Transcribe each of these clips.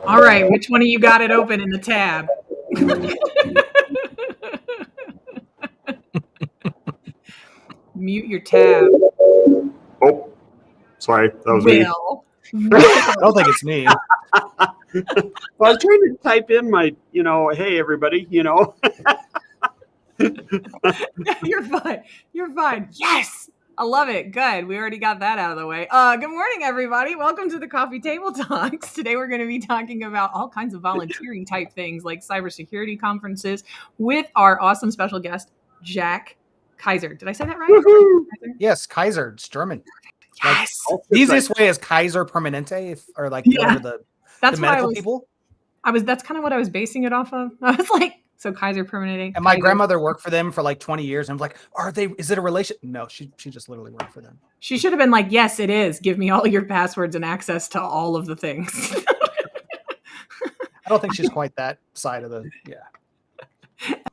All right, which one of you got it open in the tab? Mute your tab. Oh, sorry, that was me. I don't think it's me. Well, I was trying to type in my, hey, everybody, You're fine. You're fine. Yes. I love it. Good. We already got that out of the way. Good morning, everybody. Welcome to the Coffee Table Talks. Today, we're going to be talking about all kinds of volunteering type things like cybersecurity conferences with our awesome special guest, Jack Kaiser. Did I say that right? Woo-hoo. Yes, Kaiser. It's German. Yes. Like, the easiest way is Kaiser Permanente, or like whatever the medical people. That's kind of what I was basing it off of. I was like, so Kaiser Permanente. And my grandmother worked for them for like 20 years. And I'm like, is it a relation? No, she just literally worked for them. She should have been like, yes, it is. Give me all your passwords and access to all of the things. I don't think she's quite that side of the,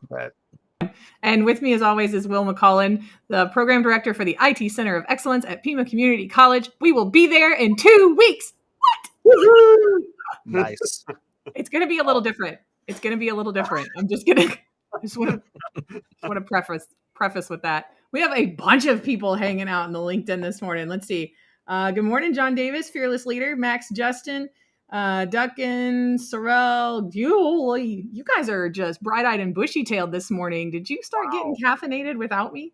But. And with me, as always, is Will McCullen, the program director for the IT Center of Excellence at PIMA Community College. We will be there in 2 weeks. What? Woo-hoo! Nice. It's going to be a little different. I'm just want to preface with that. We have a bunch of people hanging out in the LinkedIn this morning. Let's see. Good morning, John Davis, fearless leader, Max Justin, Duncan, Sorrel. You guys are just bright-eyed and bushy-tailed this morning. Did you start getting caffeinated without me?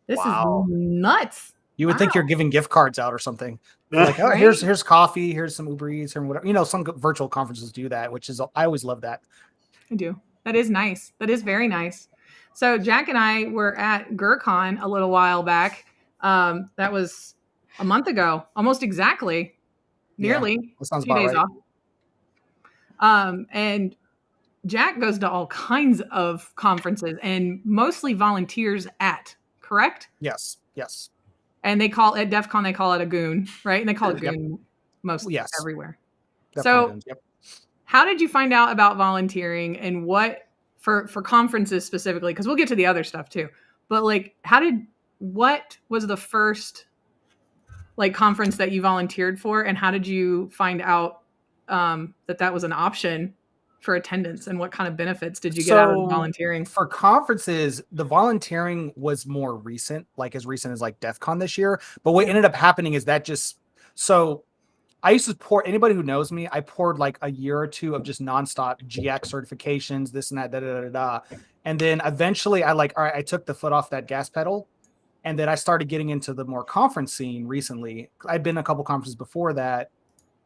This is nuts. You would think you're giving gift cards out or something. Like, oh, here's coffee, here's some Uber Eats, or whatever. Some virtual conferences do that, which is, I always love that. I do. That is nice. That is very nice. So Jack and I were at GurCon a little while back. That was a month ago, almost exactly, nearly. That sounds 2 days about off. And Jack goes to all kinds of conferences and mostly volunteers at, correct? Yes. And they call it DEF CON, they call it a goon, right? And they call it goon mostly everywhere. Definitely So how did you find out about volunteering and what for conferences specifically? Because we'll get to the other stuff too. But like, what was the first like conference that you volunteered for, and how did you find out that was an option for attendance, and what kind of benefits did you get out of volunteering? For conferences, the volunteering was more recent, like as recent as like DEF CON this year. But what ended up happening is that I used to pour, anybody who knows me, I poured like a year or two of just nonstop GX certifications, this and that, And then eventually I took the foot off that gas pedal. And then I started getting into the more conference scene recently. I'd been a couple conferences before that.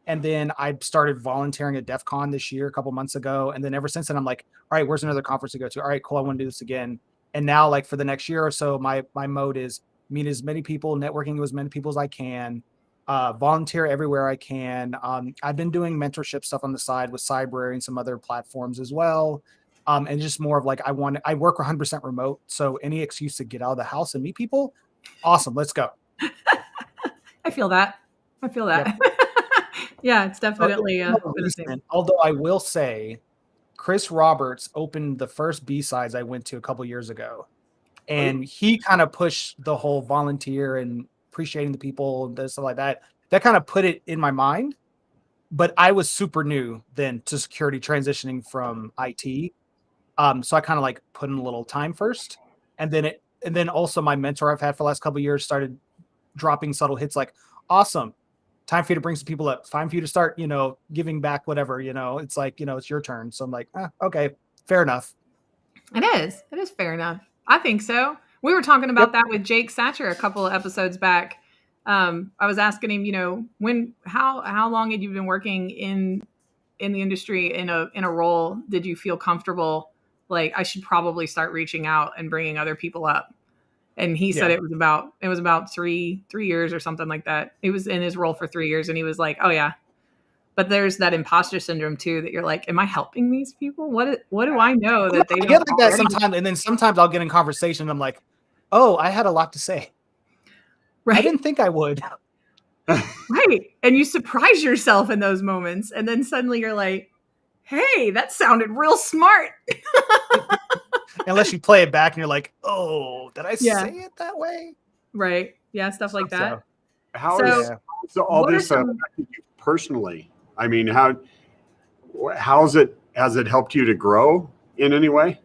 And then I started volunteering at DEF CON this year, a couple months ago. And then ever since then, I'm like, all right, where's another conference to go to? All right, cool, I want to do this again. And now, like, for the next year or so, my mode is meet as many people, networking with as many people as I can, volunteer everywhere I can. I've been doing mentorship stuff on the side with Cybrary and some other platforms as well. And just more of like, I work 100% remote. So any excuse to get out of the house and meet people, awesome, let's go. I feel that. Yep. Yeah, it's definitely although I will say Chris Roberts opened the first B-Sides I went to a couple years ago, and he kind of pushed the whole volunteer and appreciating the people and stuff like that. That kind of put it in my mind, but I was super new then to security, transitioning from IT. So I kind of like put in a little time first, and then also my mentor I've had for the last couple of years started dropping subtle hits like, awesome, time for you to bring some people up, time for you to start, giving back, whatever, it's like, it's your turn. So I'm like, okay, fair enough. It is fair enough. I think so. We were talking about that with Jake Satcher a couple of episodes back. I was asking him, how long had you been working in the industry in a role? Did you feel comfortable? Like, I should probably start reaching out and bringing other people up. And he said it was about 3 years or something like that. He was in his role for 3 years, and he was like, oh yeah, But there's that imposter syndrome too, that you're like, am I helping these people? What do I know that they I don't? get like that sometimes, and then sometimes I'll get in conversation and I'm like, oh, I had a lot to say. Right. I didn't think I would. Right. And you surprise yourself in those moments. And then suddenly you're like, hey, that sounded real smart. Unless you play it back and you're like, oh, did I Yeah. say it that way? Right. Yeah. Stuff like that. So, How So- is all what are this some- affected you personally? I mean, has it helped you to grow in any way?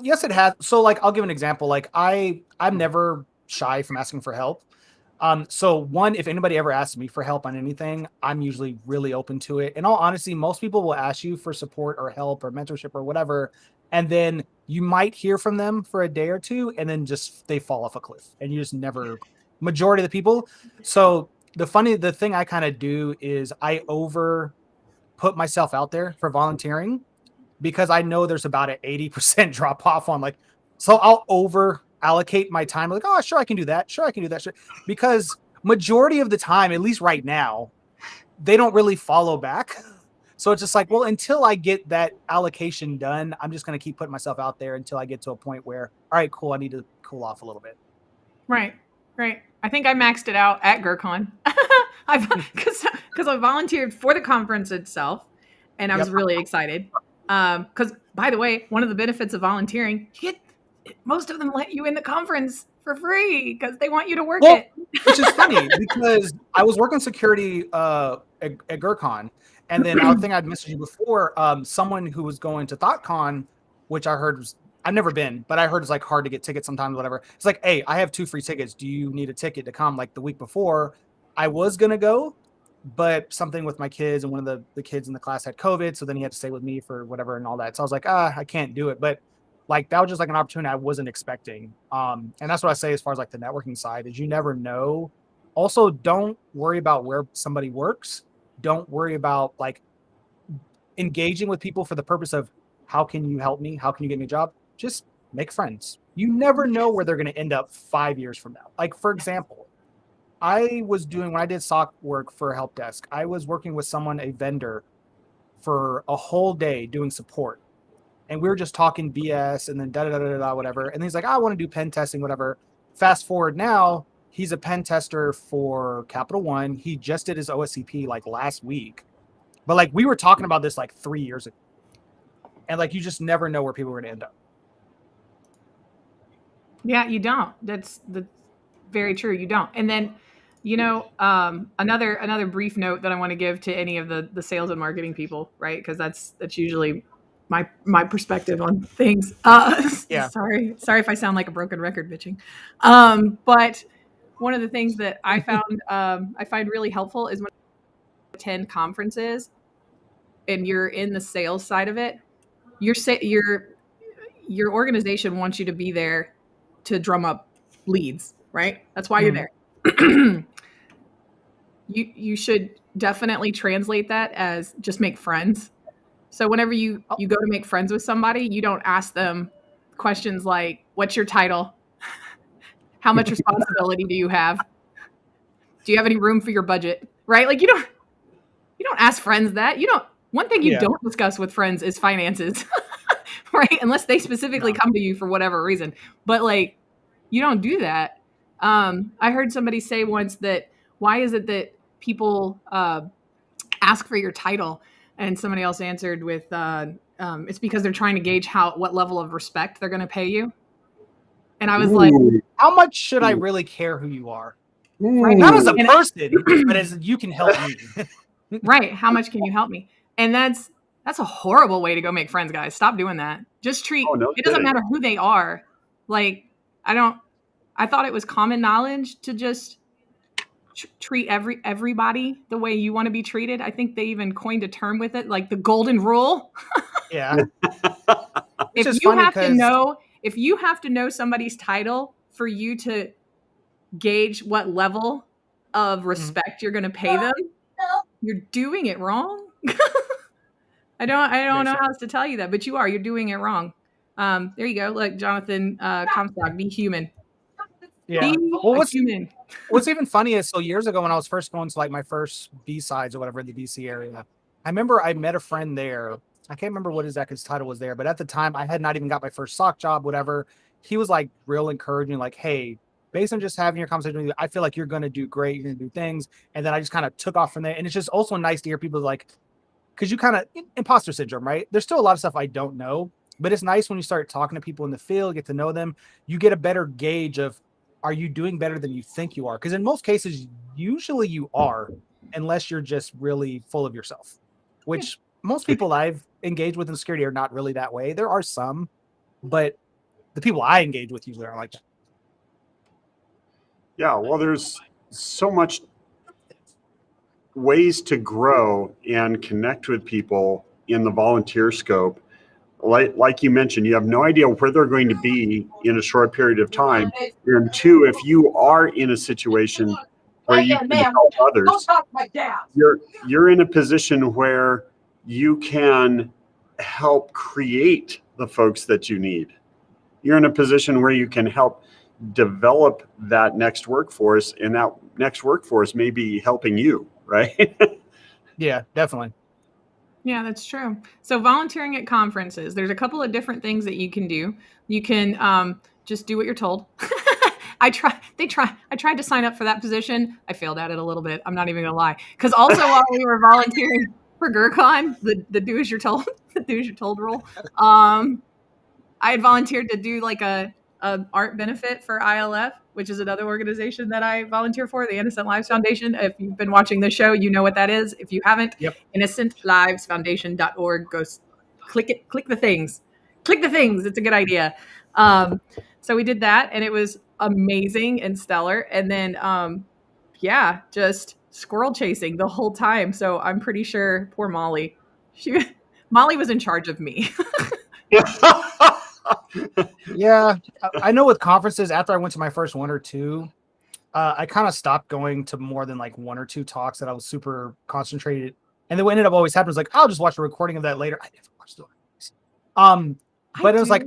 Yes, it has. So like, I'll give an example. Like I'm never shy from asking for help. So one, if anybody ever asks me for help on anything, I'm usually really open to it. In all honesty, most people will ask you for support or help or mentorship or whatever. And then you might hear from them for a day or two, and then just they fall off a cliff and you just never, majority of the people. So the thing I kind of do is I put myself out there for volunteering, because I know there's about an 80% drop off on like, so I'll over allocate my time. Like, oh, sure, I can do that. Sure, I can do that. Sure. Because majority of the time, at least right now, they don't really follow back. So it's just like, well, until I get that allocation done, I'm just going to keep putting myself out there until I get to a point where, all right, cool, I need to cool off a little bit. Right. I think I maxed it out at GERCon. Because I volunteered for the conference itself, and I was really excited. Because, by the way, one of the benefits of volunteering, most of them let you in the conference for free because they want you to work it. Which is funny because I was working security at GERCon, and then I think I'd messaged you before. Someone who was going to ThoughtCon, which I heard was, I've never been, but I heard it's like hard to get tickets sometimes, whatever. It's like, hey, I have 2 free tickets. Do you need a ticket to come? Like the week before, I was gonna go, but something with my kids, and one of the kids in the class had COVID, so then he had to stay with me for whatever and all that. So I was like, I can't do it. But like that was just like an opportunity I wasn't expecting. And that's what I say as far as like the networking side is you never know. Also, don't worry about where somebody works. Don't worry about like engaging with people for the purpose of how can you help me? How can you get me a job? Just make friends. You never know where they're going to end up 5 years from now. Like, for example, when I did SOC work for a help desk, I was working with someone, a vendor, for a whole day doing support. And we were just talking BS and then whatever. And he's like, I want to do pen testing, whatever. Fast forward now, he's a pen tester for Capital One. He just did his OSCP like last week. But like we were talking about this like 3 years ago. And like you just never know where people are going to end up. Yeah, you don't. That's very true. You don't. And then, another brief note that I want to give to any of the sales and marketing people, right? Because that's usually my perspective on things. Yeah. Sorry if I sound like a broken record bitching. But one of the things that I find really helpful is when you attend conferences and you're in the sales side of it, your organization wants you to be there to drum up leads, right? That's why you're there. You should definitely translate that as just make friends. So whenever you go to make friends with somebody, you don't ask them questions like, what's your title? How much responsibility do you have? Do you have any room for your budget? Right? Like you don't ask friends that. One thing you don't discuss with friends is finances. Right? Unless they specifically come to you for whatever reason. But like you don't do that. I heard somebody say once that why is it that people ask for your title? And somebody else answered with it's because they're trying to gauge what level of respect they're going to pay you. And I was like, how much should I really care who you are? Right. Not as a person, but as you can help me. Right. How much can you help me? And that's a horrible way to go make friends, guys. Stop doing that. Just treat, it doesn't matter who they are. Like, I thought it was common knowledge to just treat everybody the way you want to be treated. I think they even coined a term with it, like the golden rule. Yeah. If you have to know somebody's title for you to gauge what level of respect you're going to pay them, you're doing it wrong. I don't know how else to tell you that, but you're doing it wrong. There you go. Look, Jonathan Comstock, be human. Yeah. Be human. What's even funny is, so years ago when I was first going to like my first B-sides or whatever in the DC area, I remember I met a friend there. I can't remember what exactly his title was there, but at the time I had not even got my first sock job, whatever. He was like real encouraging, like, hey, based on just having your conversation with you, I feel like you're going to do great. You're going to do things. And then I just kind of took off from there. And it's just also nice to hear people like, because you kind of imposter syndrome, right? There's still a lot of stuff I don't know, but it's nice when you start talking to people in the field, get to know them, you get a better gauge of, are you doing better than you think you are? Because in most cases, usually you are, unless you're just really full of yourself, which most people I've engaged with in security are not really that way. There are some, but the people I engage with usually are like that. Yeah, well, there's so much ways to grow and connect with people in the volunteer scope. Like you mentioned, you have no idea where they're going to be in a short period of time. And two, if you are in a situation where you can help others, you're in a position where you can help create the folks that you need. You're in a position where you can help develop that next workforce, and that next workforce may be helping you, right? Yeah, definitely. Yeah, that's true. So volunteering at conferences, there's a couple of different things that you can do. You can just do what you're told. I tried to sign up for that position. I failed at it a little bit. I'm not even gonna lie. Because also while we were volunteering for GERCON, the do as you're told, the do as you're told rule, I had volunteered to do like a art benefit for ILF, which is another organization that I volunteer for, the Innocent Lives Foundation. If you've been watching this show, you know what that is. If you haven't, Yep. innocentlivesfoundation.org. Go click it, click the things. It's a good idea. So we did that, and it was amazing and stellar. And then, just squirrel chasing the whole time. So I'm pretty sure poor Molly, Molly was in charge of me. Yeah, I know with conferences, after I went to my first one or two, I kind of stopped going to more than like one or two talks that I was super concentrated. And then what ended up always happening was like, I'll just watch a recording of that later. I never watched it. But it was like,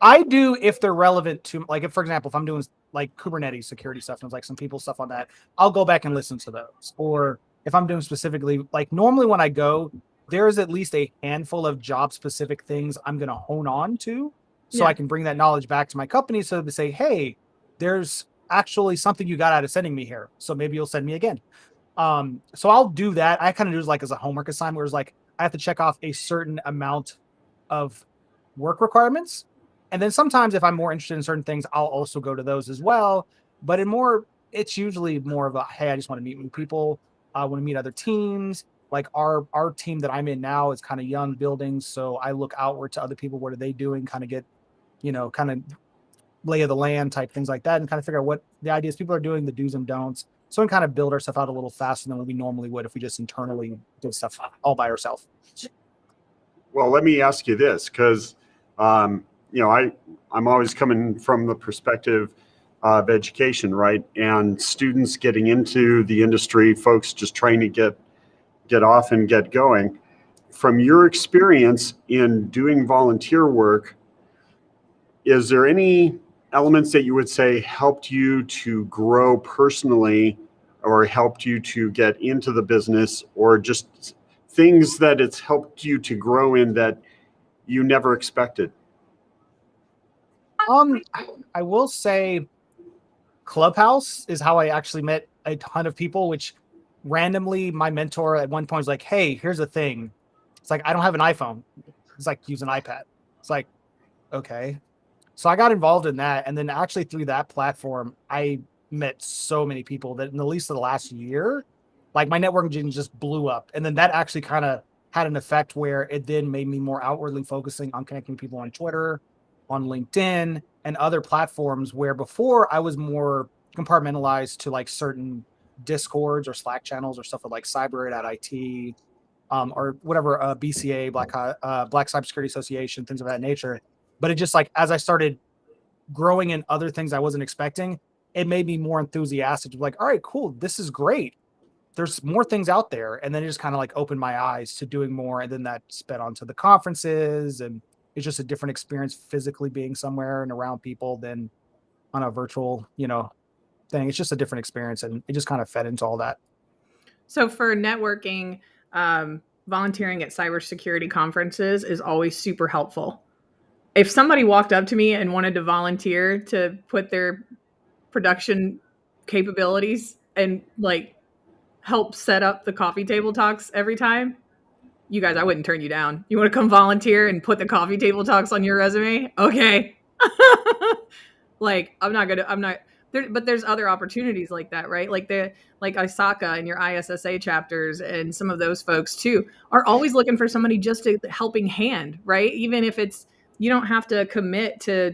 I do if they're relevant to, like, if, for example, if I'm doing like Kubernetes security stuff, and there's like some people stuff on that, I'll go back and listen to those. Or if I'm doing specifically, like normally when I go, there's at least a handful of job specific things I'm going to hone on to. So I can bring that knowledge back to my company. So to say, hey, there's actually something you got out of sending me here. So maybe you'll send me again. So I'll do that. I kind of do it like as a homework assignment, where it's like, I have to check off a certain amount of work requirements. And then sometimes if I'm more interested in certain things, I'll also go to those as well. But it's usually more of a, hey, I just want to meet new people. I want to meet other teams. Like our team that I'm in now is kind of young building. So I look outward to other people. What are they doing? Kind of get, kind of lay of the land type things like that, and kind of figure out what the ideas people are doing, the do's and don'ts. So we can kind of build our stuff out a little faster than what we normally would if we just internally did stuff all by ourselves. Well, let me ask you this, because I'm always coming from the perspective of education, right? And students getting into the industry, folks just trying to get off and get going. From your experience in doing volunteer work, is there any elements that you would say helped you to grow personally, or helped you to get into the business, or just things that it's helped you to grow in that you never expected? I will say Clubhouse is how I actually met a ton of people, which randomly my mentor at one point was like, hey, here's the thing. It's like, I don't have an iPhone. It's like, use an iPad. It's like, okay. So I got involved in that. And then actually through that platform, I met so many people that in the least of the last year, like my networking just blew up. And then that actually kind of had an effect where it then made me more outwardly focusing on connecting people on Twitter, on LinkedIn, and other platforms, where before I was more compartmentalized to like certain Discords or Slack channels or stuff with like cyber@IT, or whatever, BCA, Black Cybersecurity Association, things of that nature. But it just, like, as I started growing in other things I wasn't expecting, it made me more enthusiastic to be like, all right, cool, this is great. There's more things out there. And then it just kind of like opened my eyes to doing more. And then that sped onto the conferences, and it's just a different experience physically being somewhere and around people than on a virtual, thing. It's just a different experience, and it just kind of fed into all that. So for networking, volunteering at cybersecurity conferences is always super helpful. If somebody walked up to me and wanted to volunteer to put their production capabilities and like help set up the coffee table talks every time, you guys, I wouldn't turn you down. You want to come volunteer and put the coffee table talks on your resume? Okay. Like, I'm not there, but there's other opportunities like that, right? Like ISACA and your ISSA chapters and some of those folks too are always looking for somebody just a helping hand, right? Even if it's, you don't have to commit to,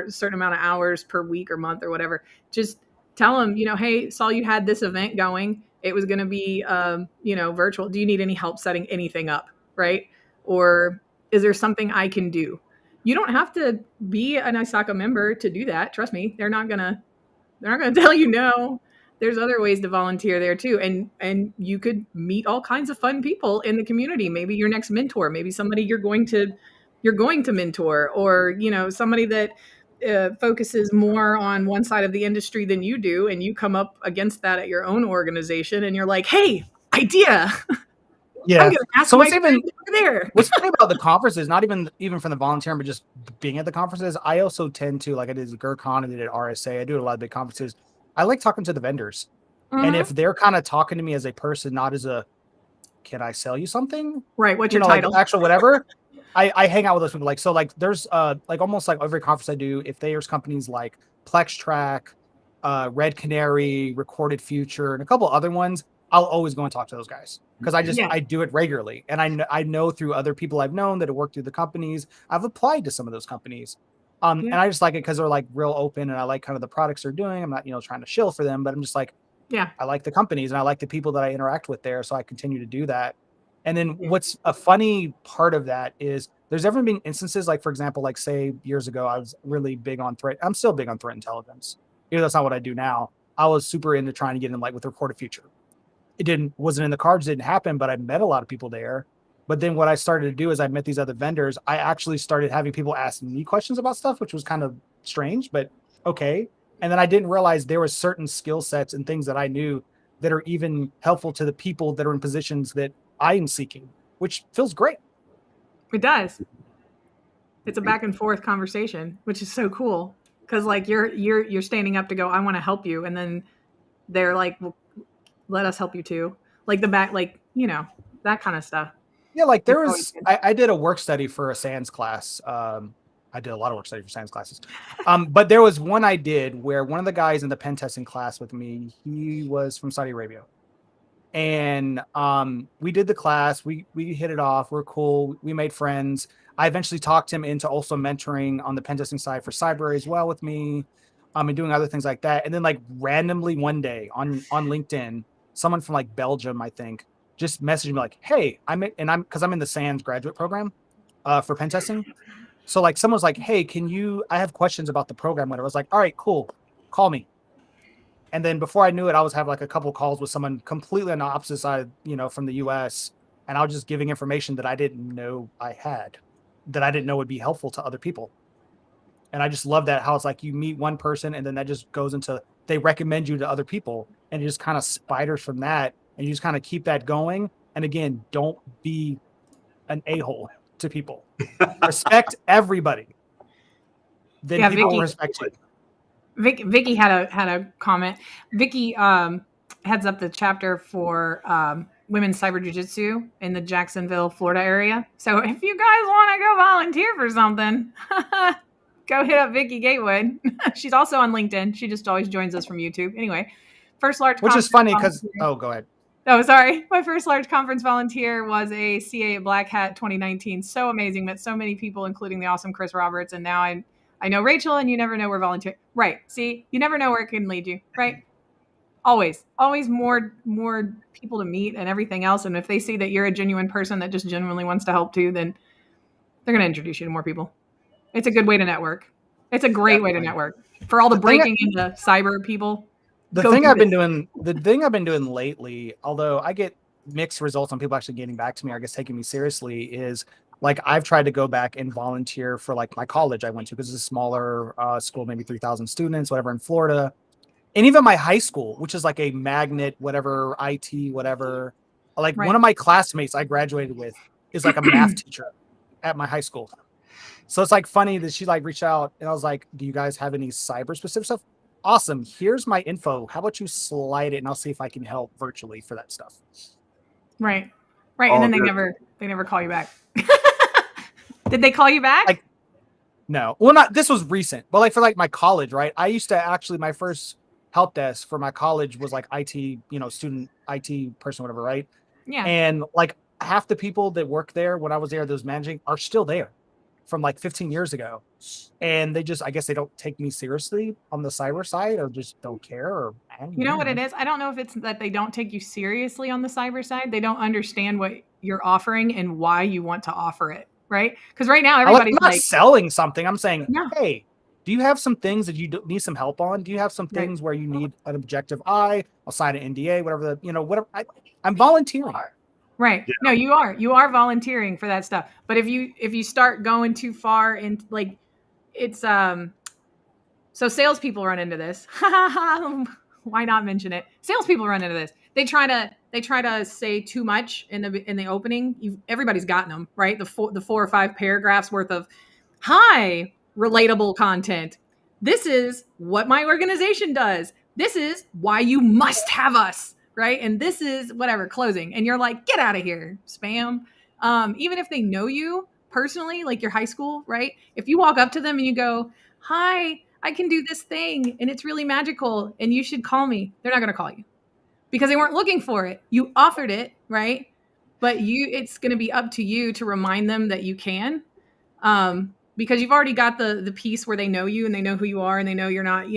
certain amount of hours per week or month or whatever. Just tell them, hey, saw you had this event going. It was going to be, virtual. Do you need any help setting anything up? Right. Or is there something I can do? You don't have to be an ISACA member to do that. Trust me, they're not gonna tell you no. There's other ways to volunteer there too, and you could meet all kinds of fun people in the community. Maybe your next mentor, maybe somebody you're going to mentor, or somebody that focuses more on one side of the industry than you do, and you come up against that at your own organization, and you're like, hey, idea. Yeah. I'm gonna ask so my what's even friend over there. what's funny about the conferences, not even from the volunteering, but just being at the conferences, I also tend to, like I did GERCON, I did at RSA, I do a lot of big conferences. I like talking to the vendors. And if they're kind of talking to me as a person, not as a, can I sell you something? Right. What's your title? Like actual whatever. I hang out with those people. Like, so like there's like almost like every conference I do, if there's companies like PlexTrack, Red Canary, Recorded Future, and a couple other ones, I'll always go and talk to those guys because I do it regularly. And I know through other people I've known that have worked through the companies, I've applied to some of those companies. And I just like it because they're like real open, and I like kind of the products they're doing. I'm not, trying to shill for them, but I'm just like, I like the companies and I like the people that I interact with there. So I continue to do that. And then what's a funny part of that is there's ever been instances, like, for example, like say years ago, I was really big on threat. I'm still big on threat intelligence. That's not what I do now. I was super into trying to get in like with Recorded Future. It wasn't in the cards, didn't happen, but I met a lot of people there. But then what I started to do is I met these other vendors. I actually started having people ask me questions about stuff, which was kind of strange, but okay. And then I didn't realize there were certain skill sets and things that I knew that are even helpful to the people that are in positions that I am seeking, which feels great. It does. It's a back and forth conversation, which is so cool. Cause like you're standing up to go, I want to help you. And then they're like, well, let us help you too. Like the back, like, that kind of stuff. Yeah. Like there was, I did a work study for a SANS class. I did a lot of work study for SANS classes. But there was one I did where one of the guys in the pen testing class with me, he was from Saudi Arabia. And we did the class. We hit it off. We're cool. We made friends. I eventually talked him into also mentoring on the pen testing side for cyber as well with me, and doing other things like that. And then like randomly one day on LinkedIn, someone from like Belgium, I think, just messaged me like, hey, I'm in the SANS graduate program for pen testing. So like someone was like, hey, I have questions about the program. Whatever. I was like, all right, cool. Call me. And then before I knew it, I was having like a couple calls with someone completely on the opposite side, from the US. And I was just giving information that I didn't know I had, that I didn't know would be helpful to other people. And I just love that, how it's like you meet one person and then that just goes into, they recommend you to other people, and it just kind of spiders from that. And you just kind of keep that going. And again, don't be an a-hole to people. Respect everybody. Then people will respect you. Vicky had a comment. Vicky heads up the chapter for women's cyber jiu-jitsu in the Jacksonville, Florida area. So if you guys want to go volunteer for something, go hit up Vicky Gatewood. She's also on LinkedIn. She just always joins us from YouTube. Anyway, first large which is funny because go ahead. Oh, sorry. My first large conference volunteer was a CA at Black Hat 2019. So amazing. Met so many people, including the awesome Chris Roberts. And now I know Rachel, and you never know where volunteer. Right. See, you never know where it can lead you. Right. Always more people to meet and everything else. And if they see that you're a genuine person that just genuinely wants to help too, then they're going to introduce you to more people. It's a good way to network. It's a great way to network for all the breaking into cyber people. The thing I've been doing lately, although I get mixed results on people actually getting back to me, or I guess taking me seriously, is like I've tried to go back and volunteer for like my college I went to, because it's a smaller school, maybe 3,000 students, whatever, in Florida. And even my high school, which is like a magnet, whatever, IT, whatever, like Right. one of my classmates I graduated with is like a math teacher at my high school. So it's like funny that she like reached out and I was like, do you guys have any cyber specific stuff? Awesome. Here's my info. How about you slide it and I'll see if I can help virtually for that stuff. Right. Right. Oh, And then they never call you back. Did they call you back? Like, no. Well, not this was recent, but like for like my college, right? I used to actually my first help desk for my college was like IT, you know, student IT person, whatever, right? Yeah. And like half the people that worked there when I was there, those managing are still there from like 15 years ago. And they just, I guess they don't take me seriously on the cyber side or just don't care. Or you know what it is? I don't know if it's that they don't take you seriously on the cyber side. They don't understand what you're offering and why you want to offer it. Right. Because right now everybody's I'm not like selling something. I'm saying, no. Hey, do you have some things that you need some help on? Do you have some things where you need an objective eye? I'll sign an NDA, whatever whatever. I'm volunteering. Right. Yeah. No, you are volunteering for that stuff. But if you start going too far and like it's so salespeople run into this. Why not mention it? Salespeople run into this. They try to say too much in the opening. Everybody's gotten them, right? The 4 or 5 paragraphs worth of hi, relatable content. This is what my organization does. This is why you must have us, right? And this is whatever closing. And you're like, get out of here, spam. Even if they know you personally, like your high school, right? If you walk up to them and you go, hi, I can do this thing and it's really magical and you should call me. They're not going to call you because they weren't looking for it. You offered it, right? But it's going to be up to you to remind them that you can, because you've already got the piece where they know you and they know who you are and they know you're not,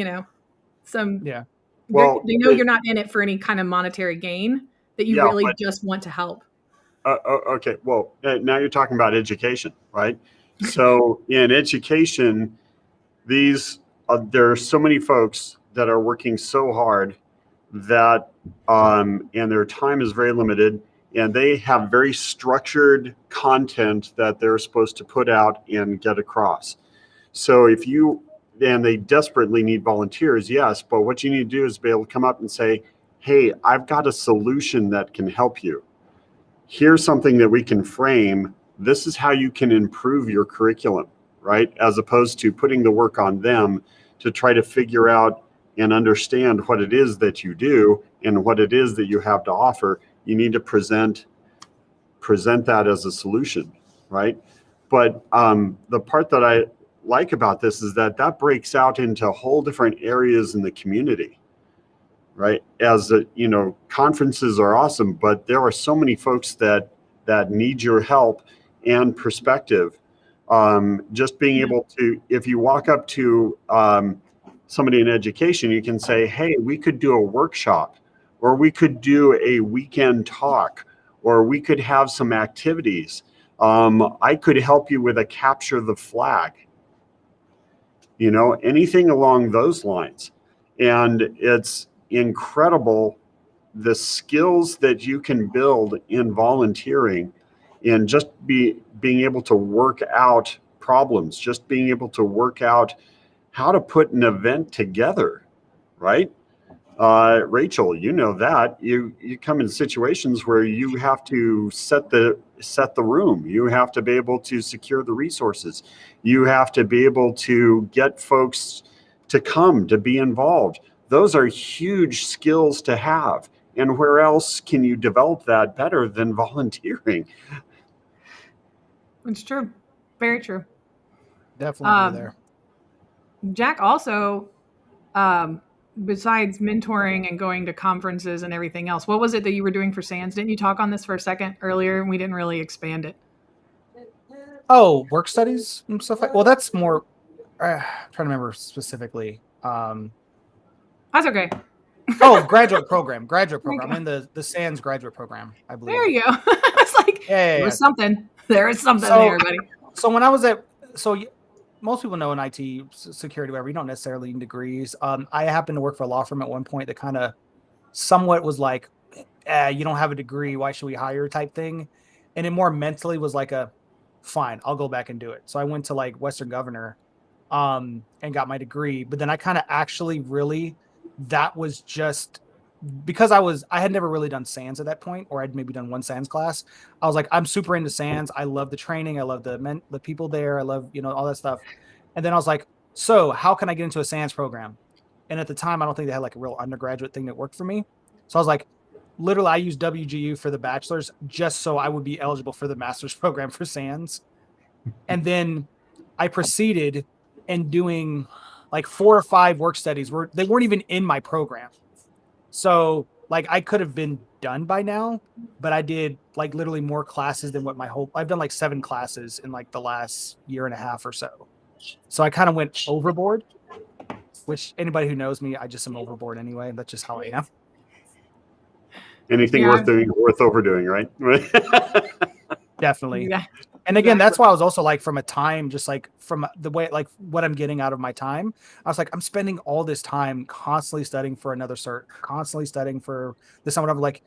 Well, they know you're not in it for any kind of monetary gain, that you really just want to help. Okay. Well, now you're talking about education, right? So in education, there are so many folks that are working so hard that and their time is very limited and they have very structured content that they're supposed to put out and get across. So and they desperately need volunteers, yes, but what you need to do is be able to come up and say, hey, I've got a solution that can help you. Here's something that we can frame. This is how you can improve your curriculum, right? As opposed to putting the work on them to try to figure out and understand what it is that you do and what it is that you have to offer. You need to present that as a solution, right? But the part that I like about this is that breaks out into whole different areas in the community, right? Conferences are awesome, but there are so many folks that need your help and perspective. Just being able to, if you walk up to somebody in education, you can say, hey, we could do a workshop, or we could do a weekend talk, or we could have some activities. I could help you with a capture the flag, anything along those lines. And it's incredible the skills that you can build in volunteering and just being able to work out problems, just being able to work out how to put an event together, right? Rachel, that you come in situations where you have to set the room. You have to be able to secure the resources. You have to be able to get folks to come to be involved. Those are huge skills to have. And where else can you develop that better than volunteering? It's true. Very true. Definitely there. Jack also, besides mentoring and going to conferences and everything else, what was it that you were doing for SANS? Didn't you talk on this for a second earlier and we didn't really expand it? Oh, work studies and stuff well, that's more, I'm trying to remember specifically. That's okay. Oh, graduate program. I'm in the SANS graduate program, I believe. There you go. It's like, there is something there, buddy. So when I was most people know in IT security, whatever, you don't necessarily need degrees. I happened to work for a law firm at one point that kind of somewhat was like, you don't have a degree, why should we hire type thing? And it more mentally was like fine, I'll go back and do it. So I went to like Western Governor and got my degree, but then I kind of actually really that was just because I had never really done SANS at that point, or I'd maybe done one SANS class. I was like, I'm super into SANS. I love the training. I love the people there. I love, all that stuff. And then I was like, so how can I get into a SANS program? And at the time, I don't think they had like a real undergraduate thing that worked for me. So I was like, literally, I used WGU for the bachelor's just so I would be eligible for the master's program for SANS. And then I proceeded in doing like 4 or 5 work studies where they weren't even in my program. So like I could have been done by now, but I did like literally more classes than what I've done like 7 classes in like the last year and a half or so. So I kind of went overboard, which anybody who knows me, I just am overboard anyway. That's just how I am. Anything worth doing, worth overdoing, right? Definitely. Yeah. And again, that's why I was also like, from a time, just like from the way, like what I'm getting out of my time, I was like, I'm spending all this time constantly studying for another cert, constantly studying for this and whatever. Like,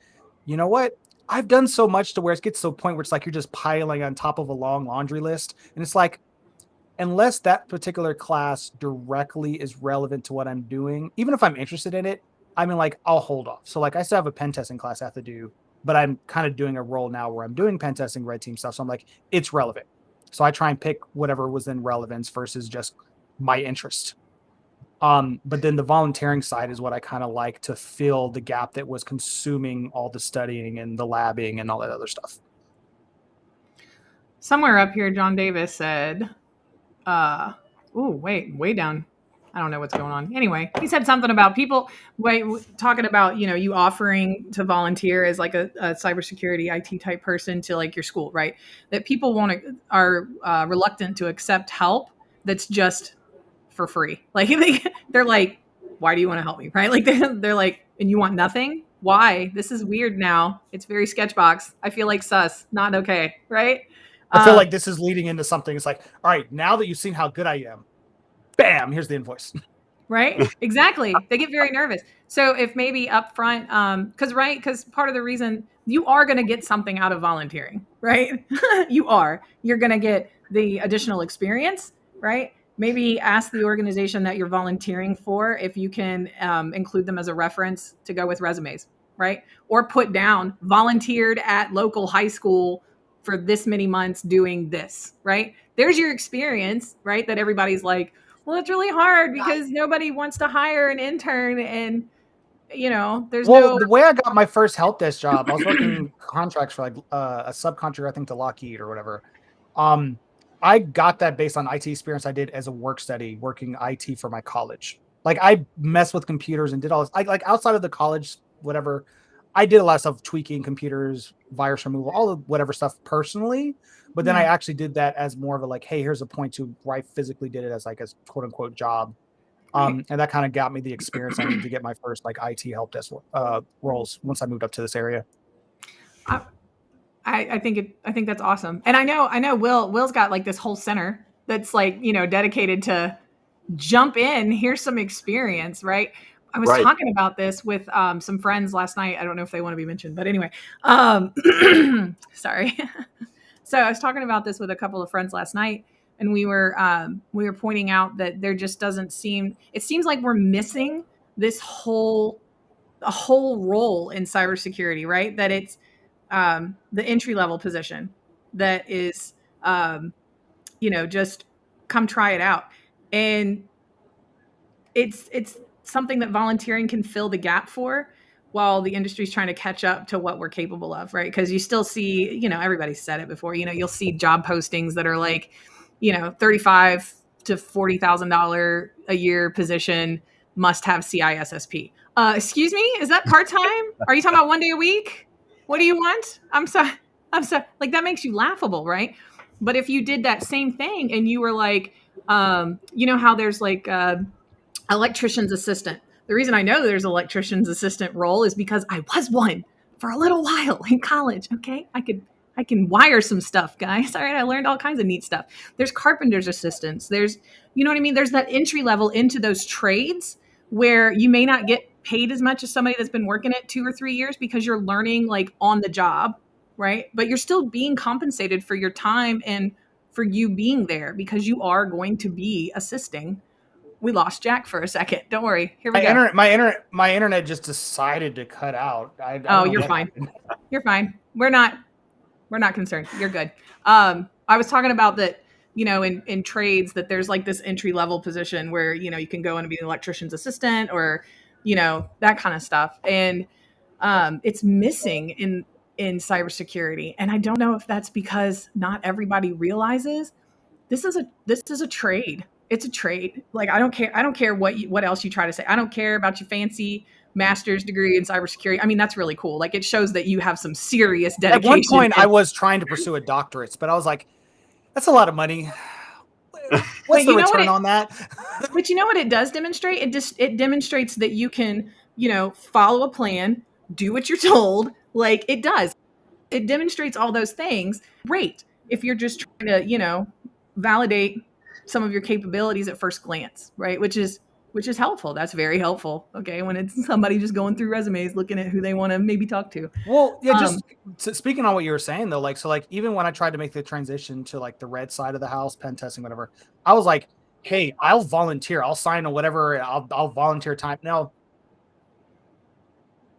you know what? I've done so much to where it gets to a point where it's like you're just piling on top of a long laundry list. And it's like, unless that particular class directly is relevant to what I'm doing, even if I'm interested in it, I mean, like, I'll hold off. So like I still have a pen testing class I have to do, but I'm kind of doing a role now where I'm doing pen testing, red team stuff. So I'm like, it's relevant. So I try and pick whatever was in relevance versus just my interest. But then the volunteering side is what I kind of like to fill the gap that was consuming all the studying and the labbing and all that other stuff. Somewhere up here, John Davis said, way down. I don't know what's going on. Anyway, he said something about people talking about, you offering to volunteer as like a cybersecurity IT type person to like your school, right? That people are reluctant to accept help that's just for free. Like they're like, why do you want to help me? Right? Like they're like, and you want nothing? Why? This is weird now. It's very Sketchbox. I feel like sus, not okay. Right? I feel like this is leading into something. It's like, all right, now that you've seen how good I am, bam, here's the invoice. Right? Exactly. They get very nervous. So if maybe up front, because part of the reason you are going to get something out of volunteering, right? You're going to get the additional experience, right? Maybe ask the organization that you're volunteering for if you can include them as a reference to go with resumes, right? Or put down volunteered at local high school for this many months doing this, right? There's your experience, right? That everybody's like, well, it's really hard because nobody wants to hire an intern, and the way I got my first help desk job, I was working contracts for like a subcontractor, I think, to Lockheed or whatever. I got that based on IT experience I did as a work study, working IT for my college. Like I messed with computers and did all this. Like outside of the college, whatever, I did a lot of stuff, tweaking computers, virus removal, all the whatever stuff personally. But then I actually did that as more of a like, hey, here's a point to where I physically did it as like a quote unquote job. And that kind of got me the experience I needed to get my first like IT help desk roles once I moved up to this area. I think that's awesome. And I know Will's got like this whole center that's like, dedicated to jump in. Here's some experience, right? I was talking about this with some friends last night. I don't know if they want to be mentioned, but anyway, sorry. So I was talking about this with a couple of friends last night, and we were pointing out that there just doesn't seem. It seems like we're missing this whole role in cybersecurity, right? That it's the entry level position that is, just come try it out, and it's something that volunteering can fill the gap for, while the industry's trying to catch up to what we're capable of, right? Because you still see, everybody's said it before, you'll see job postings that are like, $35,000 to $40,000 a year position, must have CISSP. Excuse me, is that part-time? Are you talking about 1 day a week? What do you want? I'm sorry. Like that makes you laughable, right? But if you did that same thing and you were like, how there's like electrician's assistant. The reason I know there's an electrician's assistant role is because I was one for a little while in college. Okay. I can wire some stuff, guys. All right. I learned all kinds of neat stuff. There's carpenter's assistants. There's, you know what I mean? There's that entry level into those trades where you may not get paid as much as somebody that's been working it 2 or 3 years because you're learning like on the job, right? But you're still being compensated for your time and for you being there because you are going to be assisting we lost Jack for a second. Don't worry. Here we My go. my internet just decided to cut out. I Oh, don't know you're what fine. happened. You're fine. We're not concerned. You're good. I was talking about that, in trades that there's like this entry level position where, you can go and be an electrician's assistant or, that kind of stuff. And it's missing in cybersecurity. And I don't know if that's because not everybody realizes this is a trade. It's a trade. Like, I don't care what else you try to say. I don't care about your fancy master's degree in cybersecurity. I mean, that's really cool. Like, it shows that you have some serious dedication. At one point, I was trying to pursue a doctorate, but I was like, that's a lot of money. What's the return on that? But you know what it does demonstrate? It demonstrates that you can, follow a plan, do what you're told. Like, it does. It demonstrates all those things. Great. If you're just trying to, validate some of your capabilities at first glance, right? Which is helpful. That's very helpful. Okay. When it's somebody just going through resumes, looking at who they want to maybe talk to. Well, yeah, just speaking on what you were saying though, like, so like, even when I tried to make the transition to like the red side of the house, pen testing, whatever, I was like, hey, I'll volunteer. I'll sign or whatever. I'll volunteer time. Now.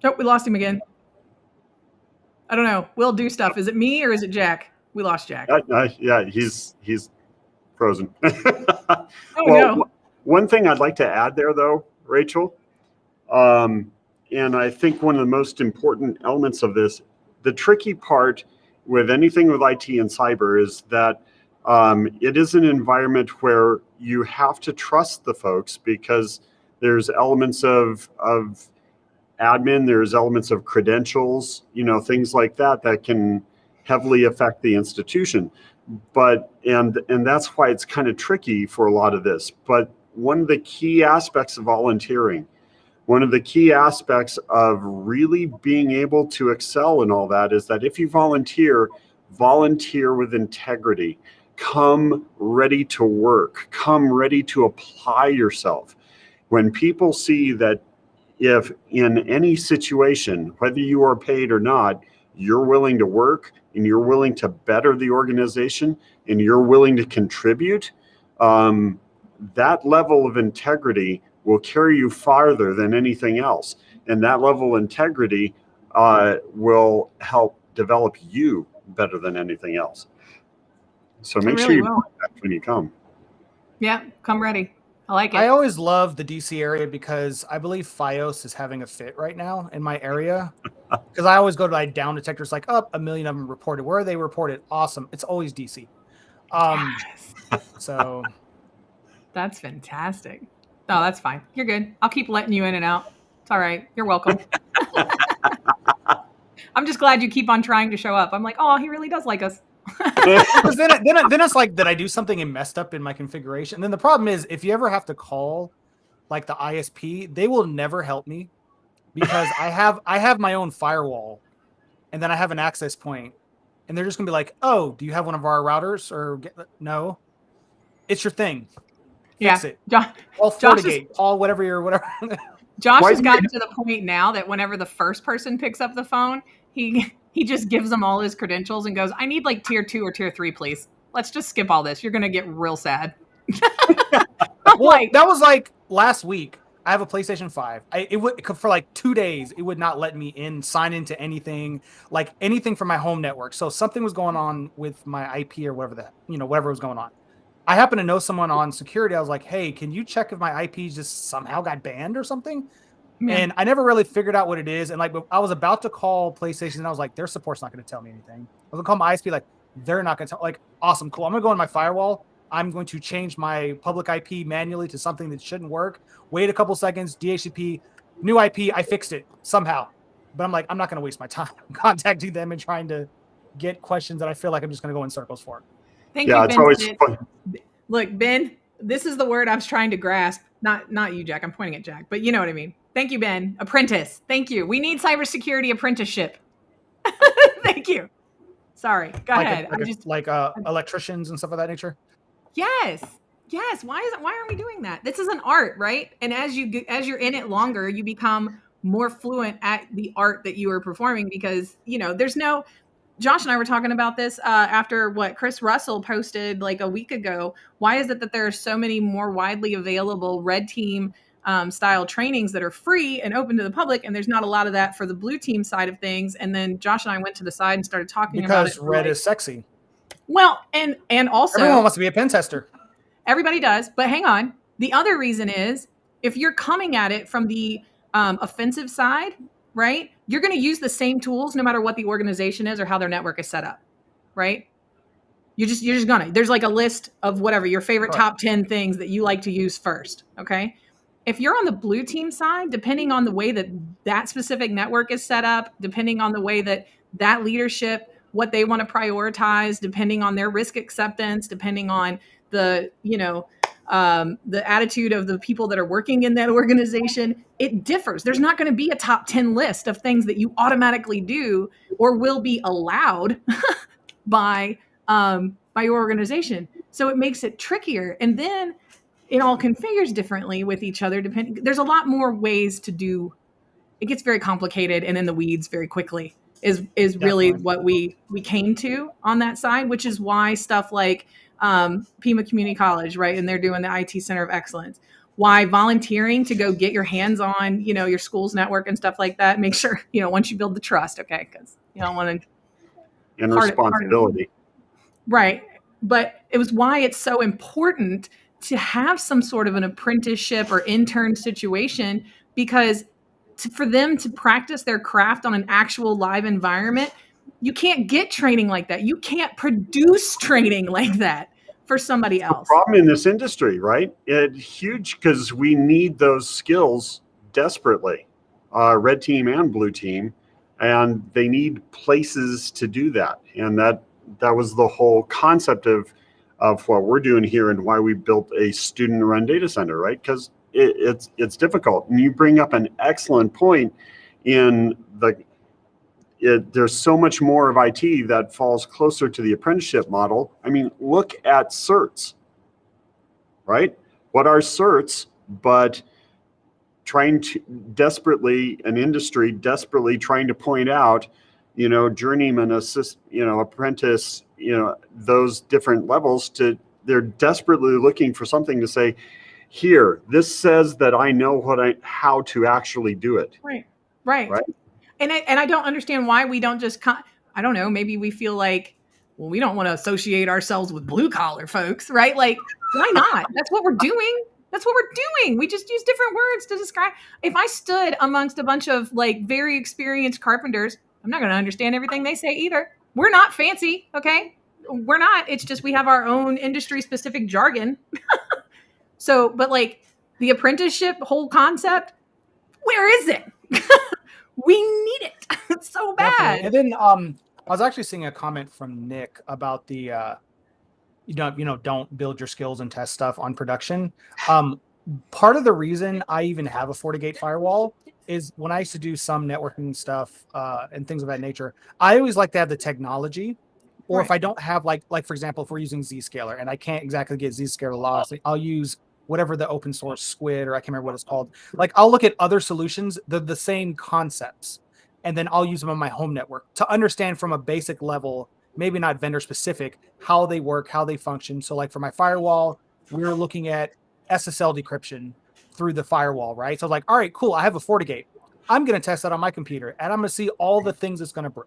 Oh, we lost him again. I don't know. We'll do stuff. Is it me or is it Jack? We lost Jack. Yeah, he's frozen. Oh, no. One thing I'd like to add there, though, Rachel, and I think one of the most important elements of this, the tricky part with anything with IT and cyber is that it is an environment where you have to trust the folks because there's elements of admin, there's elements of credentials, things like that can heavily affect the institution. But and that's why it's kind of tricky for a lot of this. But one of the key aspects of volunteering, one of the key aspects of really being able to excel in all that is that if you volunteer with integrity. Come ready to work. Come ready to apply yourself. When people see that if in any situation, whether you are paid or not, you're willing to work and you're willing to better the organization and you're willing to contribute, that level of integrity will carry you farther than anything else. And that level of integrity will help develop you better than anything else. So make sure you do that when you come. Yeah, come ready. I like it. I always love the DC area because I believe FiOS is having a fit right now in my area. Because I always go to like down detectors, like, oh, 1 million of them reported. Where are they reported? Awesome. It's always DC. Yes. So that's fantastic. No, that's fine. You're good. I'll keep letting you in and out. It's all right. You're welcome. I'm just glad you keep on trying to show up. I'm like, oh, he really does like us. Because then it's like, did I do something and messed up in my configuration? And then the problem is, if you ever have to call like the ISP, they will never help me because I have my own firewall, and then I have an access point, and they're just gonna be like, "Oh, do you have one of our routers?" Or no, it's your thing. Fix it. All FortiGate, all whatever. Josh has gotten to the point now that whenever the first person picks up the phone, he just gives them all his credentials and goes, I need like tier 2 or tier 3, please. Let's just skip all this. You're going to get real sad. Well, that was like last week. I have a PlayStation 5. It would for like 2 days. It would not let me sign into anything, like anything from my home network. So something was going on with my IP or whatever whatever was going on. I happen to know someone on security. I was like, hey, can you check if my IP just somehow got banned or something? Yeah. And I never really figured out what it is. And like, I was about to call PlayStation and I was like, their support's not going to tell me anything. I was going to call my ISP, like, they're not going to tell, like, awesome, cool. I'm going to go on my firewall. I'm going to change my public IP manually to something that shouldn't work. Wait a couple seconds, DHCP, new IP, I fixed it somehow. But I'm like, I'm not going to waste my time contacting them and trying to get questions that I feel like I'm just going to go in circles for. Thank you, Ben. It's always fun. Look, Ben, this is the word I was trying to grasp. Not you, Jack. I'm pointing at Jack, but you know what I mean. Thank you, Ben. Apprentice. Thank you. We need cybersecurity apprenticeship. Thank you. Sorry. Go ahead. Electricians and stuff of that nature. Yes. Why aren't we doing that? This is an art, right? And as you're in it longer, you become more fluent at the art that you are performing because, there's no Josh and I were talking about this after what Chris Russell posted like a week ago. Why is it that there are so many more widely available red team style trainings that are free and open to the public, and there's not a lot of that for the blue team side of things? And then Josh and I went to the side and started talking about it. Because red is sexy. Well, and also everyone wants to be a pen tester. Everybody does, but hang on. The other reason is if you're coming at it from the offensive side, right? You're going to use the same tools no matter what the organization is or how their network is set up, right? You're just gonna. There's like a list of whatever your favorite top 10 things that you like to use first, okay? If you're on the blue team side, depending on the way that that specific network is set up, depending on the way that that leadership, what they want to prioritize, depending on their risk acceptance, depending on the, the attitude of the people that are working in that organization, it differs. There's not going to be a top 10 list of things that you automatically do or will be allowed by your organization. So it makes it trickier. And then it all configures differently with each other. There's a lot more ways to do. It gets very complicated and in the weeds very quickly is really what we came to on that side, which is why stuff like PIMA Community College, right? And they're doing the IT Center of Excellence. Why volunteering to go get your hands on, your school's network and stuff like that. Make sure, once you build the trust, okay, because you don't want to. And responsibility. Right. But it was why it's so important to have some sort of an apprenticeship or intern situation, because for them to practice their craft on an actual live environment, you can't get training like that. You can't produce training like that for somebody else. The problem in this industry, right? It's huge because we need those skills desperately, red team and blue team, and they need places to do that. And that was the whole concept of what we're doing here and why we built a student-run data center, right? Because it's difficult. And you bring up an excellent point in there's so much more of IT that falls closer to the apprenticeship model. I mean, look at certs, right? What are certs but trying to an industry desperately trying to point out, journeyman, assist, apprentice, those different levels they're desperately looking for something to say, here, this says that I know how to actually do it. Right. And I don't understand why we don't just, I don't know, maybe we feel like, well, we don't want to associate ourselves with blue collar folks, right? Like, why not? That's what we're doing. We just use different words to describe. If I stood amongst a bunch of like very experienced carpenters, I'm not going to understand everything they say either. We're not fancy, okay? We're not. It's just we have our own industry specific jargon. So, but like the apprenticeship whole concept, where is it? We need it. It's so bad. Definitely. And then I was actually seeing a comment from Nick about the don't build your skills and test stuff on production. Part of the reason I even have a FortiGate firewall is when I used to do some networking stuff and things of that nature, I always like to have the technology. Or if I don't have like for example, if we're using Zscaler and I can't exactly get Zscaler lost, I'll use whatever the open source Squid, or I can't remember what it's called. Like I'll look at other solutions, the same concepts, and then I'll use them on my home network to understand from a basic level, maybe not vendor specific, how they work, how they function. So like for my firewall, we're looking at SSL decryption through the firewall, right? So like, all right, cool. I have a FortiGate. I'm going to test that on my computer and I'm going to see all the things it's going to break,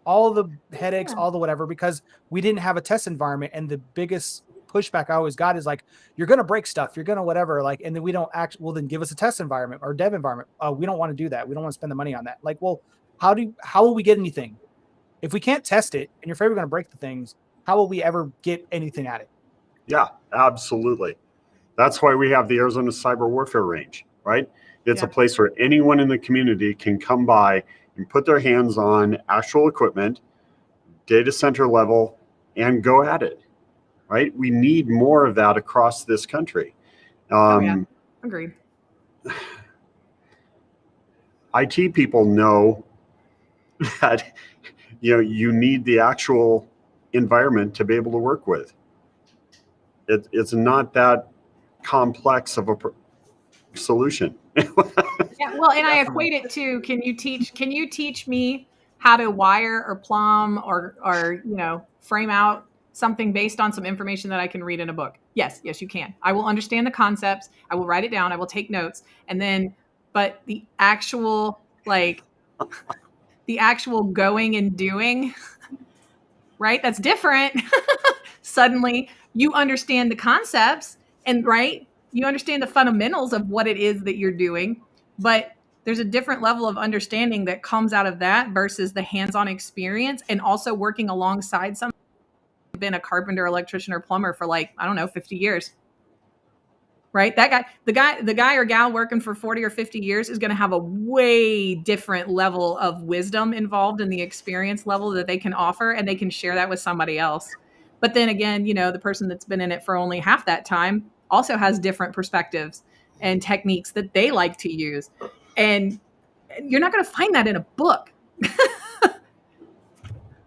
all the headaches, all the whatever, because we didn't have a test environment. And the biggest pushback I always got is like, you're going to break stuff, you're going to whatever, like, and then we don't well, then give us a test environment or dev environment. We don't want to do that. We don't want to spend the money on that. Like, well, how will we get anything? If we can't test it and you're afraid we're going to break the things, how will we ever get anything at it? Yeah, absolutely. That's why we have the Arizona Cyber Warfare Range, right? It's a place where anyone in the community can come by and put their hands on actual equipment, data center level, and go at it, right? We need more of that across this country. Agreed. IT people know that you need the actual environment to be able to work with. It's not that complex of a solution. Yeah, well, and I equate it to, can you teach me how to wire or plumb or frame out something based on some information that I can read in a book? Yes, you can. I will understand the concepts. I will write it down. I will take notes. And then, but the actual going and doing, right? That's different. Suddenly you understand the concepts and you understand the fundamentals of what it is that you're doing, but there's a different level of understanding that comes out of that versus the hands-on experience and also working alongside someone who's been a carpenter, electrician, or plumber for 50 years. Right? That guy, the guy or gal working for 40 or 50 years is going to have a way different level of wisdom involved in the experience level that they can offer, and they can share that with somebody else. But then again, the person that's been in it for only half that time also has different perspectives and techniques that they like to use. And you're not going to find that in a book.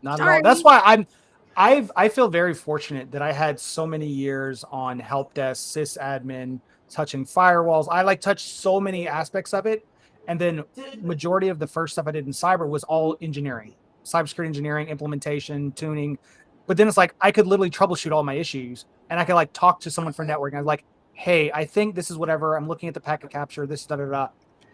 Not at all. That's why I feel very fortunate that I had so many years on help desk, sysadmin, touching firewalls. I touched so many aspects of it. And then majority of the first stuff I did in cyber was all engineering, cybersecurity engineering, implementation, tuning. But then it's I could literally troubleshoot all my issues, and I could talk to someone for networking. I was hey, I think this is whatever. I'm looking at the packet capture, this,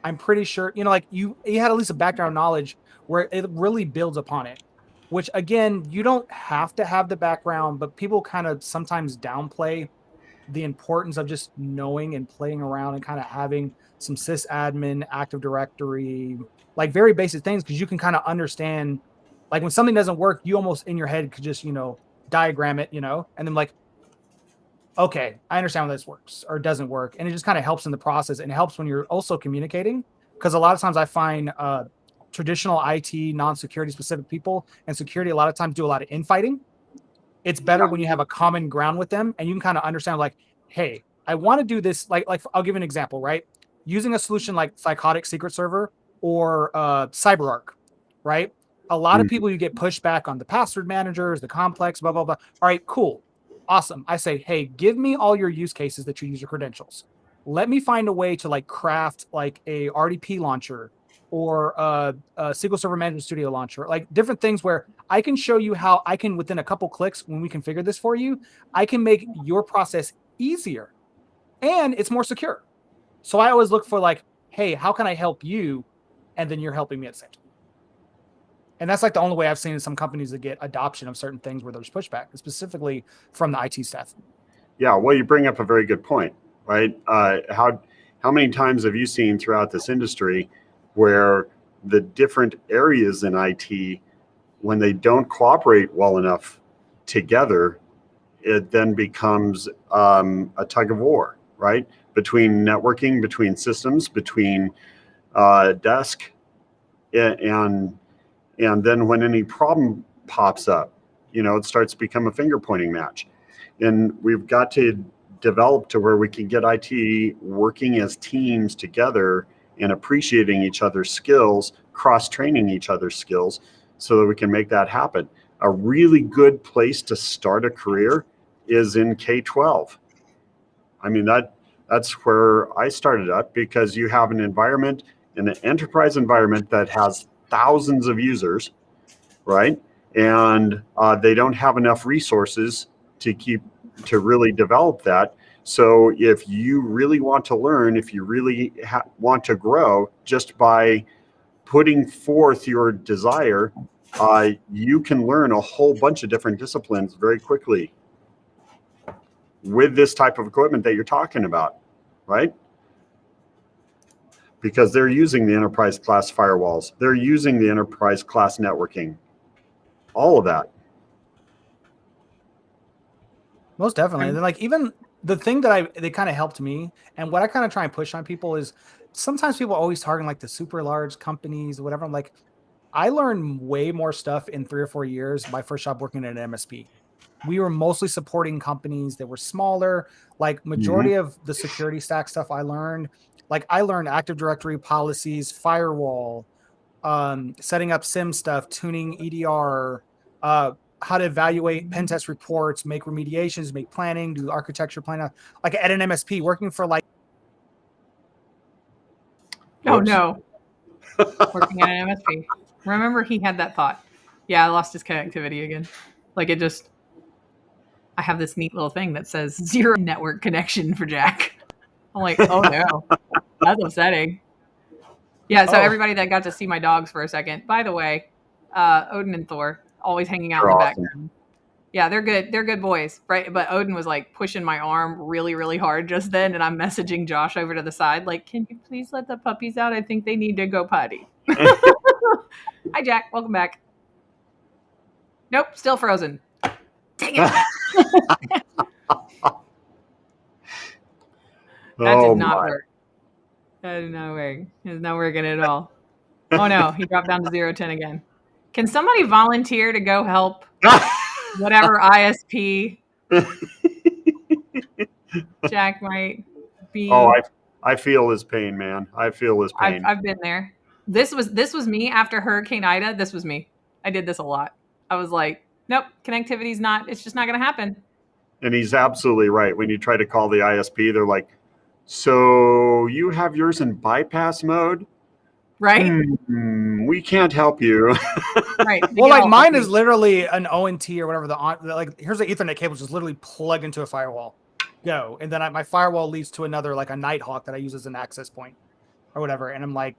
I'm pretty sure, you had at least a background knowledge where it really builds upon it. Which, again, you don't have to have the background, but people kind of sometimes downplay the importance of just knowing and playing around and kind of having some sysadmin, Active Directory, very basic things, because you can kind of understand, when something doesn't work, you almost in your head could just, diagram it, and then okay, I understand how this works or doesn't work. And it just kind of helps in the process, and it helps when you're also communicating, because a lot of times I find traditional IT, non-security specific people and security a lot of times do a lot of infighting. It's better when you have a common ground with them and you can kind of understand hey, I want to do this. I'll give an example, right? Using a solution like Psychotic Secret Server or CyberArk, right? A lot of people, you get pushed back on the password managers, the complex, blah, blah, blah. All right, cool. Awesome. I say, hey, give me all your use cases that you use your credentials. Let me find a way to craft a RDP launcher or a SQL Server Management Studio launcher, different things where I can show you how I can, within a couple clicks, when we configure this for you, I can make your process easier and it's more secure. So I always look for hey, how can I help you? And then you're helping me at the same time. And that's the only way I've seen in some companies that get adoption of certain things where there's pushback, specifically from the IT staff. Yeah, well, you bring up a very good point, right? How many times have you seen throughout this industry where the different areas in IT, when they don't cooperate well enough together, it then becomes a tug of war, right? Between networking, between systems, between desk, and then when any problem pops up, it starts to become a finger pointing match. And we've got to develop to where we can get IT working as teams together and appreciating each other's skills, cross-training each other's skills so that we can make that happen. A really good place to start a career is in K-12. I mean, that's where I started up, because you have an environment, an enterprise environment that has thousands of users, right? And they don't have enough resources to really develop that. So if you really want to learn, if you really want to grow, just by putting forth your desire, you can learn a whole bunch of different disciplines very quickly with this type of equipment that you're talking about, right? Because they're using the enterprise class firewalls. They're using the enterprise class networking, all of that. Most definitely. And then even the thing that they kind of helped me, and what I kind of try and push on people is, sometimes people always target the super large companies or whatever. I'm I learned way more stuff in 3 or 4 years. My first job working at an MSP, we were mostly supporting companies that were smaller. Majority of the security stack stuff I learned, I learned Active Directory policies, firewall, setting up SIM stuff, tuning EDR, how to evaluate pen test reports, make remediations, make planning, do architecture planning. At an MSP, working for Oh no, working at an MSP. Remember, he had that thought. Yeah, I lost his connectivity again. Like it just. I have this neat little thing that says 0 network connection for Jack. I'm like, oh no, that's upsetting. Yeah, so everybody that got to see my dogs for a second. By the way, Odin and Thor always hanging out in the background. Yeah, they're good. They're good boys, right? But Odin was like pushing my arm really, really hard just then, and I'm messaging Josh over to the side, like, "Can you please let the puppies out? I think they need to go potty." Hi, Jack. Welcome back. Nope, still frozen. Dang it. That did not work. That did not work. It's not working at all. Oh no, he dropped down to 010 again. Can somebody volunteer to go help whatever ISP Jack might be? Oh, I feel his pain, man. I feel his pain. I've been there. This was me after Hurricane Ida. This was me. I did this a lot. I was like, nope, connectivity's not. It's just not going to happen. And he's absolutely right. When you try to call the ISP, they're like, "So you have yours in bypass mode?" Right? We can't help you. Right. Well, like mine is literally an ONT or whatever. Like here's the Ethernet cable, just literally plug into a firewall, go, and then my firewall leads to another like a Nighthawk that I use as an access point or whatever. And I'm like,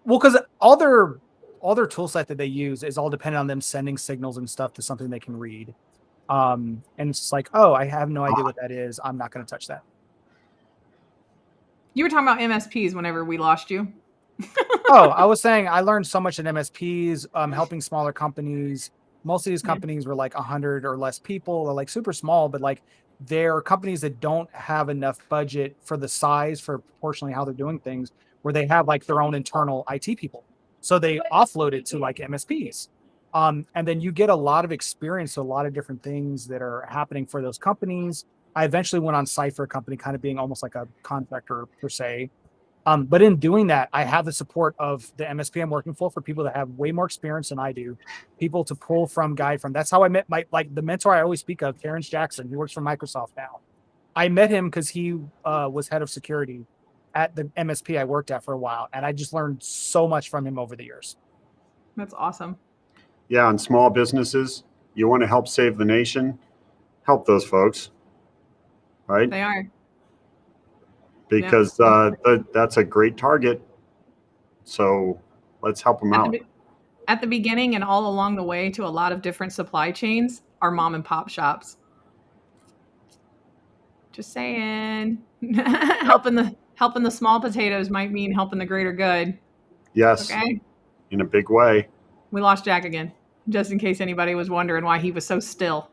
because all their tool set that they use is all dependent on them sending signals and stuff to something they can read. And it's just like, oh, I have no idea what that is. I'm not going to touch that. You were talking about MSPs whenever we lost you. Oh, I was saying I learned so much in MSPs, helping smaller companies. Most of these companies were like 100 or less people. They're like super small, but like they're companies that don't have enough budget for the size for proportionally how they're doing things, where they have like their own internal IT people. So they offload it to like MSPs. And then you get a lot of experience to a lot of different things that are happening for those companies. I eventually went on site for a company, kind of being almost like a contractor per se. But in doing that, I have the support of the MSP I'm working for people that have way more experience than I do, people to pull from, guide from. That's how I met the mentor I always speak of, Terrence Jackson, who works for Microsoft now. I met him because he was head of security at the MSP I worked at for a while. And I just learned so much from him over the years. That's awesome. Yeah, and small businesses, you want to help save the nation, help those folks, right? They are. Because that's a great target. So let's help them out. At the beginning and all along the way to a lot of different supply chains are mom and pop shops. Just saying. helping the small potatoes might mean helping the greater good. Yes. Okay. In a big way. We lost Jack again, just in case anybody was wondering why he was so still.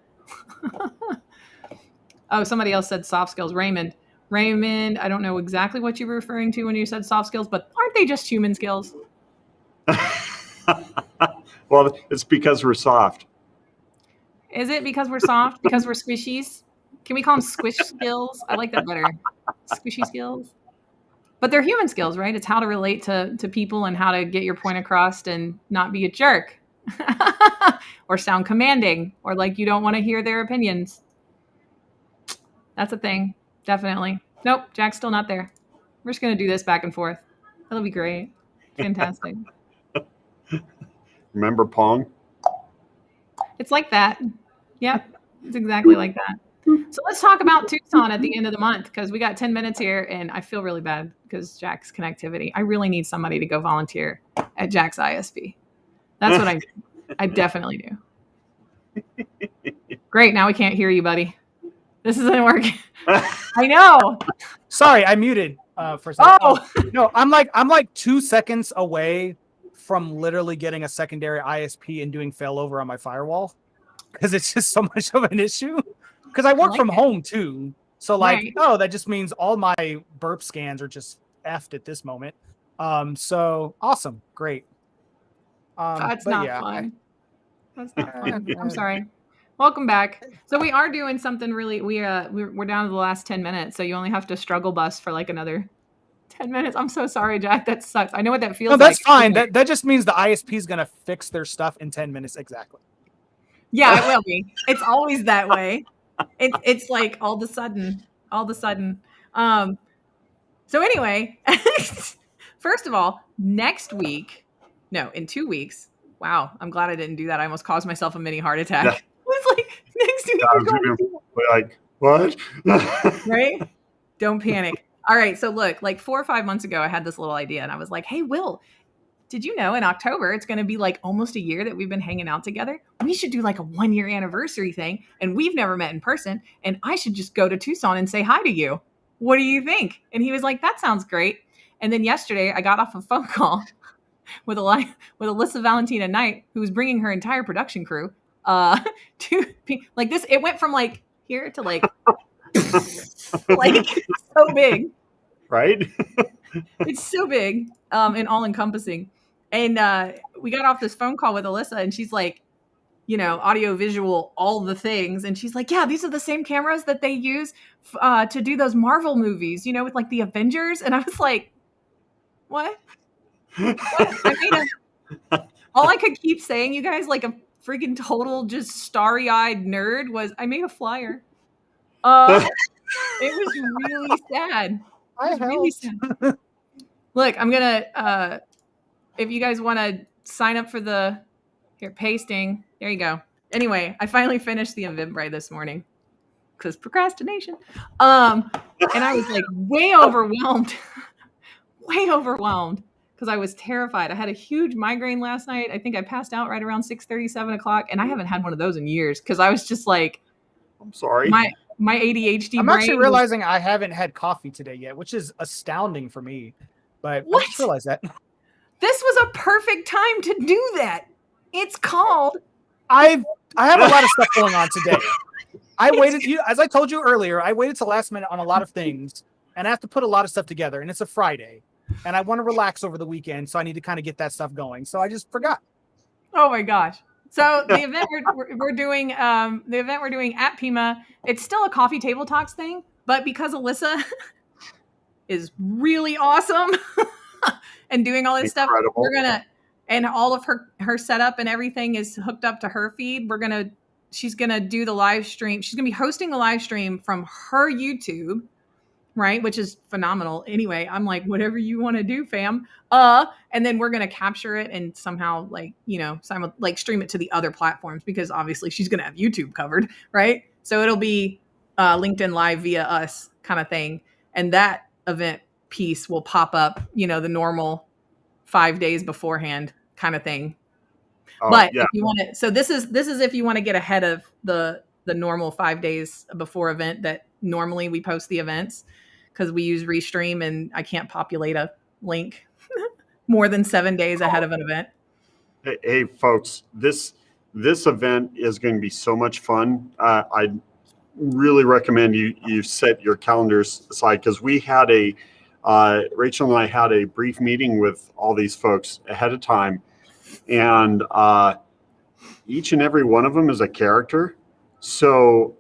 Oh, somebody else said soft skills. Raymond, I don't know exactly what you were referring to when you said soft skills, but aren't they just human skills? Well, it's because we're soft. Is it because we're soft? Because we're squishies? Can we call them squish skills? I like that better. Squishy skills. But they're human skills, right? It's how to relate to people and how to get your point across and not be a jerk or sound commanding or like you don't want to hear their opinions. That's a thing. Definitely. Nope. Jack's still not there. We're just going to do this back and forth. That'll be great. Fantastic. Remember Pong? It's like that. Yep. It's exactly like that. So let's talk about Tucson at the end of the month because we got 10 minutes here and I feel really bad because Jack's connectivity. I really need somebody to go volunteer at Jack's ISP. That's what I definitely do. Great. Now we can't hear you, buddy. This isn't working. I know. Sorry, I muted for a second. Oh no, I'm like 2 seconds away from literally getting a secondary ISP and doing failover on my firewall because it's just so much of an issue. Because I work from home too. So like, that just means all my burp scans are just effed at this moment. So awesome. Great. That's not fun. That's not fun. I'm sorry. Welcome back. So we are doing something really, we're down to the last 10 minutes. So you only have to struggle bus for like another 10 minutes. I'm so sorry, Jack. That sucks. I know what that feels like. No, that's fine. That just means the ISP is going to fix their stuff in 10 minutes. Exactly. Yeah, it will be. It's always that way. It's like all of a sudden. So anyway, first of all, next week No, in 2 weeks. Wow, I'm glad I didn't do that. I almost caused myself a mini heart attack. Yeah. It's like next week I was like, what? Right? Don't panic. All right, so look, like 4 or 5 months ago, I had this little idea, and I was like, "Hey, Will, did you know in October it's going to be like almost a year that we've been hanging out together? We should do like a 1-year anniversary thing, and we've never met in person, and I should just go to Tucson and say hi to you. What do you think?" And he was like, "That sounds great." And then yesterday, I got off a phone call with Alyssa Valentina Knight, who was bringing her entire production crew to like this. It went from like here to like like so big, right? It's so big and all encompassing. And we got off this phone call with Alyssa, and she's like, audio, visual, all the things. And she's like, yeah, these are the same cameras that they use to do those Marvel movies, with like the Avengers. And I was like, what? All I could keep saying, you guys, like a freaking total just starry-eyed nerd, was I made a flyer. It was really sad. It was really sad. Look, I'm gonna if you guys want to sign up for the pasting, there you go. Anyway, I finally finished the Eventbrite this morning because procrastination. And I was like way overwhelmed because I was terrified. I had a huge migraine last night. I think I passed out right around 6:30, 7 o'clock, and I haven't had one of those in years because I was just like, I'm sorry. My ADHD. I'm actually realizing I haven't had coffee today yet, which is astounding for me. But what? I just realized that. This was a perfect time to do that. It's called. I have a lot of stuff going on today. I waited, as I told you earlier, I waited till last minute on a lot of things, and I have to put a lot of stuff together. And it's a Friday, and I want to relax over the weekend, so I need to kind of get that stuff going. So I just forgot. Oh my gosh! So the event we're doing, at PIMA, it's still a coffee table talks thing, but because Alyssa is really awesome and doing all this stuff, we're gonna, and all of her setup and everything is hooked up to her feed. She's gonna do the live stream. She's gonna be hosting the live stream from her YouTube, right? Which is phenomenal. Anyway, I'm like, whatever you want to do, fam. And then we're gonna capture it and somehow stream it to the other platforms, because obviously she's gonna have YouTube covered, right? So it'll be LinkedIn Live via us kind of thing, and that event piece will pop up, the normal 5 days beforehand kind of thing. But if you want to, so this is if you want to get ahead of the normal 5 days before event that normally we post the events, because we use Restream and I can't populate a link more than 7 days ahead of an event. Hey folks, this event is going to be so much fun. I really recommend you set your calendars aside, because we had Rachel and I had a brief meeting with all these folks ahead of time, and each and every one of them is a character. So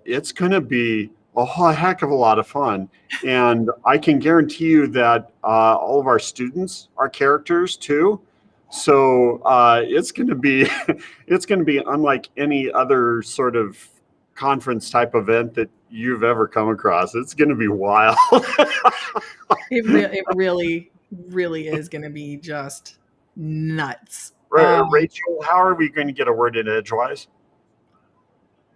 it's going to be a whole heck of a lot of fun. And I can guarantee you that all of our students are characters too. So it's going to be unlike any other sort of conference type event that you've ever come across. It's going to be wild. It really, really is going to be just nuts. Rachel, how are we going to get a word in edgewise?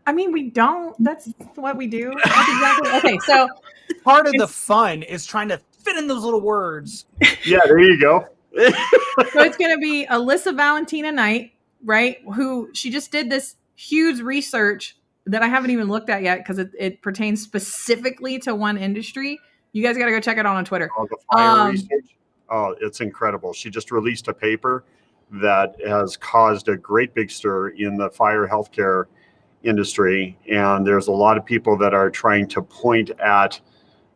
I mean, we don't. That's what we do. That's exactly. Okay, so part of the fun is trying to fit in those little words. Yeah, there you go. So it's going to be Alyssa Valentina Knight, right? Who she just did this huge research that I haven't even looked at yet, because it pertains specifically to one industry. You guys got to go check it out on Twitter. Oh, the fire research. Oh, it's incredible. She just released a paper that has caused a great big stir in the fire healthcare industry. And there's a lot of people that are trying to point at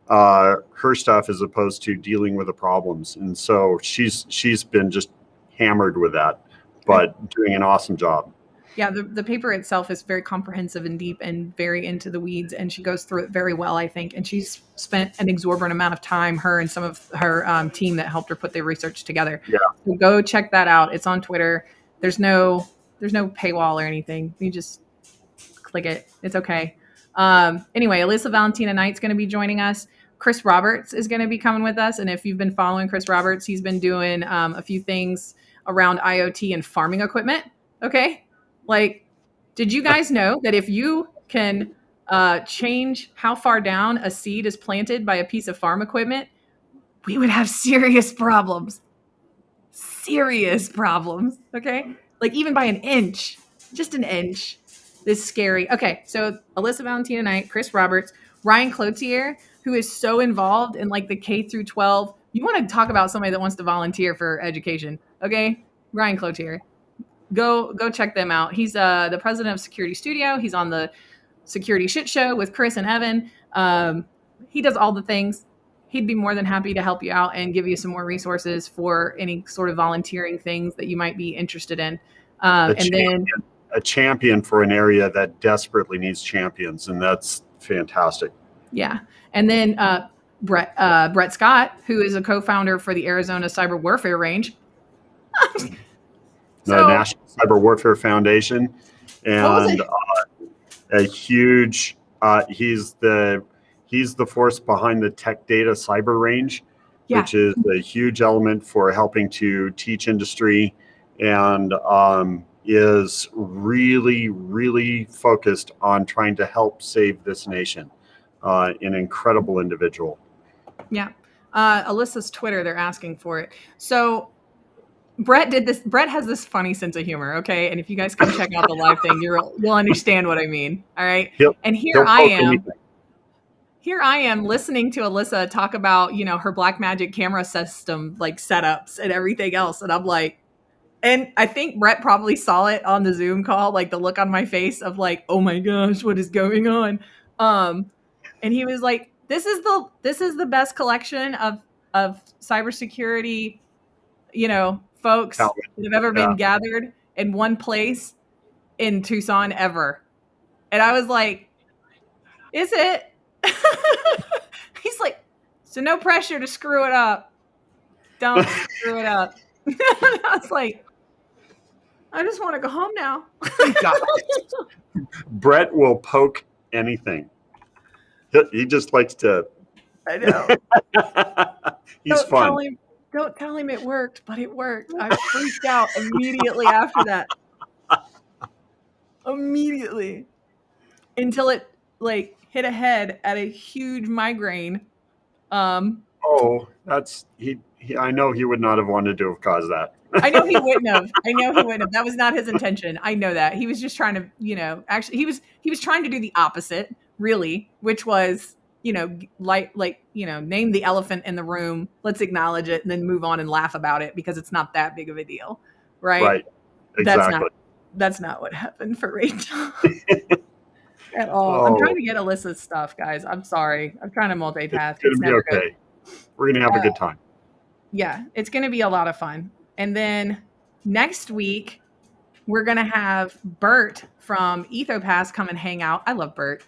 her stuff as opposed to dealing with the problems. And so she's been just hammered with that, but doing an awesome job. Yeah, the paper itself is very comprehensive and deep and very into the weeds, and she goes through it very well, I think. And she's spent an exorbitant amount of time, her and some of her team that helped her put the research together. Yeah. So go check that out. It's on Twitter. There's no paywall or anything. You just click it. It's okay. Anyway, Alyssa Valentina Knight's going to be joining us. Chris Roberts is going to be coming with us. And if you've been following Chris Roberts, he's been doing a few things around IoT and farming equipment. Okay. Like, did you guys know that if you can change how far down a seed is planted by a piece of farm equipment, we would have serious problems. Serious problems. Okay. Like even by an inch, just an inch. This is scary. Okay. So Alyssa Valentina Knight, Chris Roberts, Ryan Cloutier, who is so involved in like the K through 12. You want to talk about somebody that wants to volunteer for education. Okay. Ryan Cloutier. Go check them out. He's the president of Security Studio. He's on the Security Shit Show with Chris and Evan. He does all the things. He'd be more than happy to help you out and give you some more resources for any sort of volunteering things that you might be interested in. Then a champion for an area that desperately needs champions, and that's fantastic. Yeah. And then Brett Scott, who is a co-founder for the Arizona Cyber Warfare Range. The National Cyber Warfare Foundation, and a huge he's the force behind the Tech Data Cyber Range, which is a huge element for helping to teach industry, and is really, really focused on trying to help save this nation. An incredible individual. Yeah. Alyssa's Twitter, they're asking for it. So Brett did this. Brett has this funny sense of humor. Okay. And if you guys can check out the live thing, you'll understand what I mean. All right. And here I am listening to Alyssa talk about, her Blackmagic camera system, like setups and everything else. And I'm like, and I think Brett probably saw it on the Zoom call, like the look on my face of like, oh my gosh, what is going on? And he was like, this is the best collection of cybersecurity, folks that have ever been gathered in one place in Tucson ever. And I was like, is it? He's like, so no pressure to screw it up. Don't screw it up. I was like, I just want to go home now. Brett will poke anything. He just likes to. I know. He's fun. Don't tell him it worked, but it worked. I freaked out immediately after that. Immediately. Until it hit a head at a huge migraine. That's he. I know he would not have wanted to have caused that. I know he wouldn't have. That was not his intention. I know that. He was just trying to, actually he was trying to do the opposite, really, which was, name the elephant in the room. Let's acknowledge it and then move on and laugh about it because it's not that big of a deal. Right. Right. Exactly. That's not what happened for Rachel at all. I'm trying to get Alyssa's stuff, guys. I'm sorry. I'm trying to multitask. It's gonna be okay. Good. We're going to have a good time. Yeah. It's going to be a lot of fun. And then next week, we're going to have Bert from EthoPass come and hang out. I love Bert.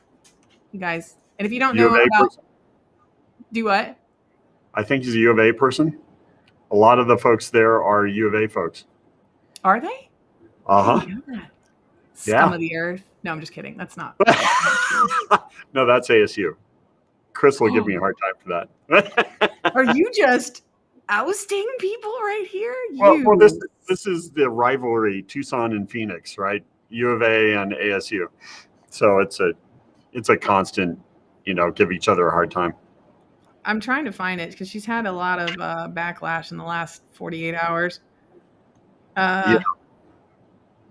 You guys. And if you don't know about... Do what? I think he's a U of A person. A lot of the folks there are U of A folks. Are they? Uh-huh. Scum of the earth. No, I'm just kidding. That's not. No, that's ASU. Chris will give me a hard time for that. Are you just ousting people right here? Well, this is the rivalry, Tucson and Phoenix, right? U of A and ASU. So it's a constant, give each other a hard time. I'm trying to find it because she's had a lot of backlash in the last 48 hours.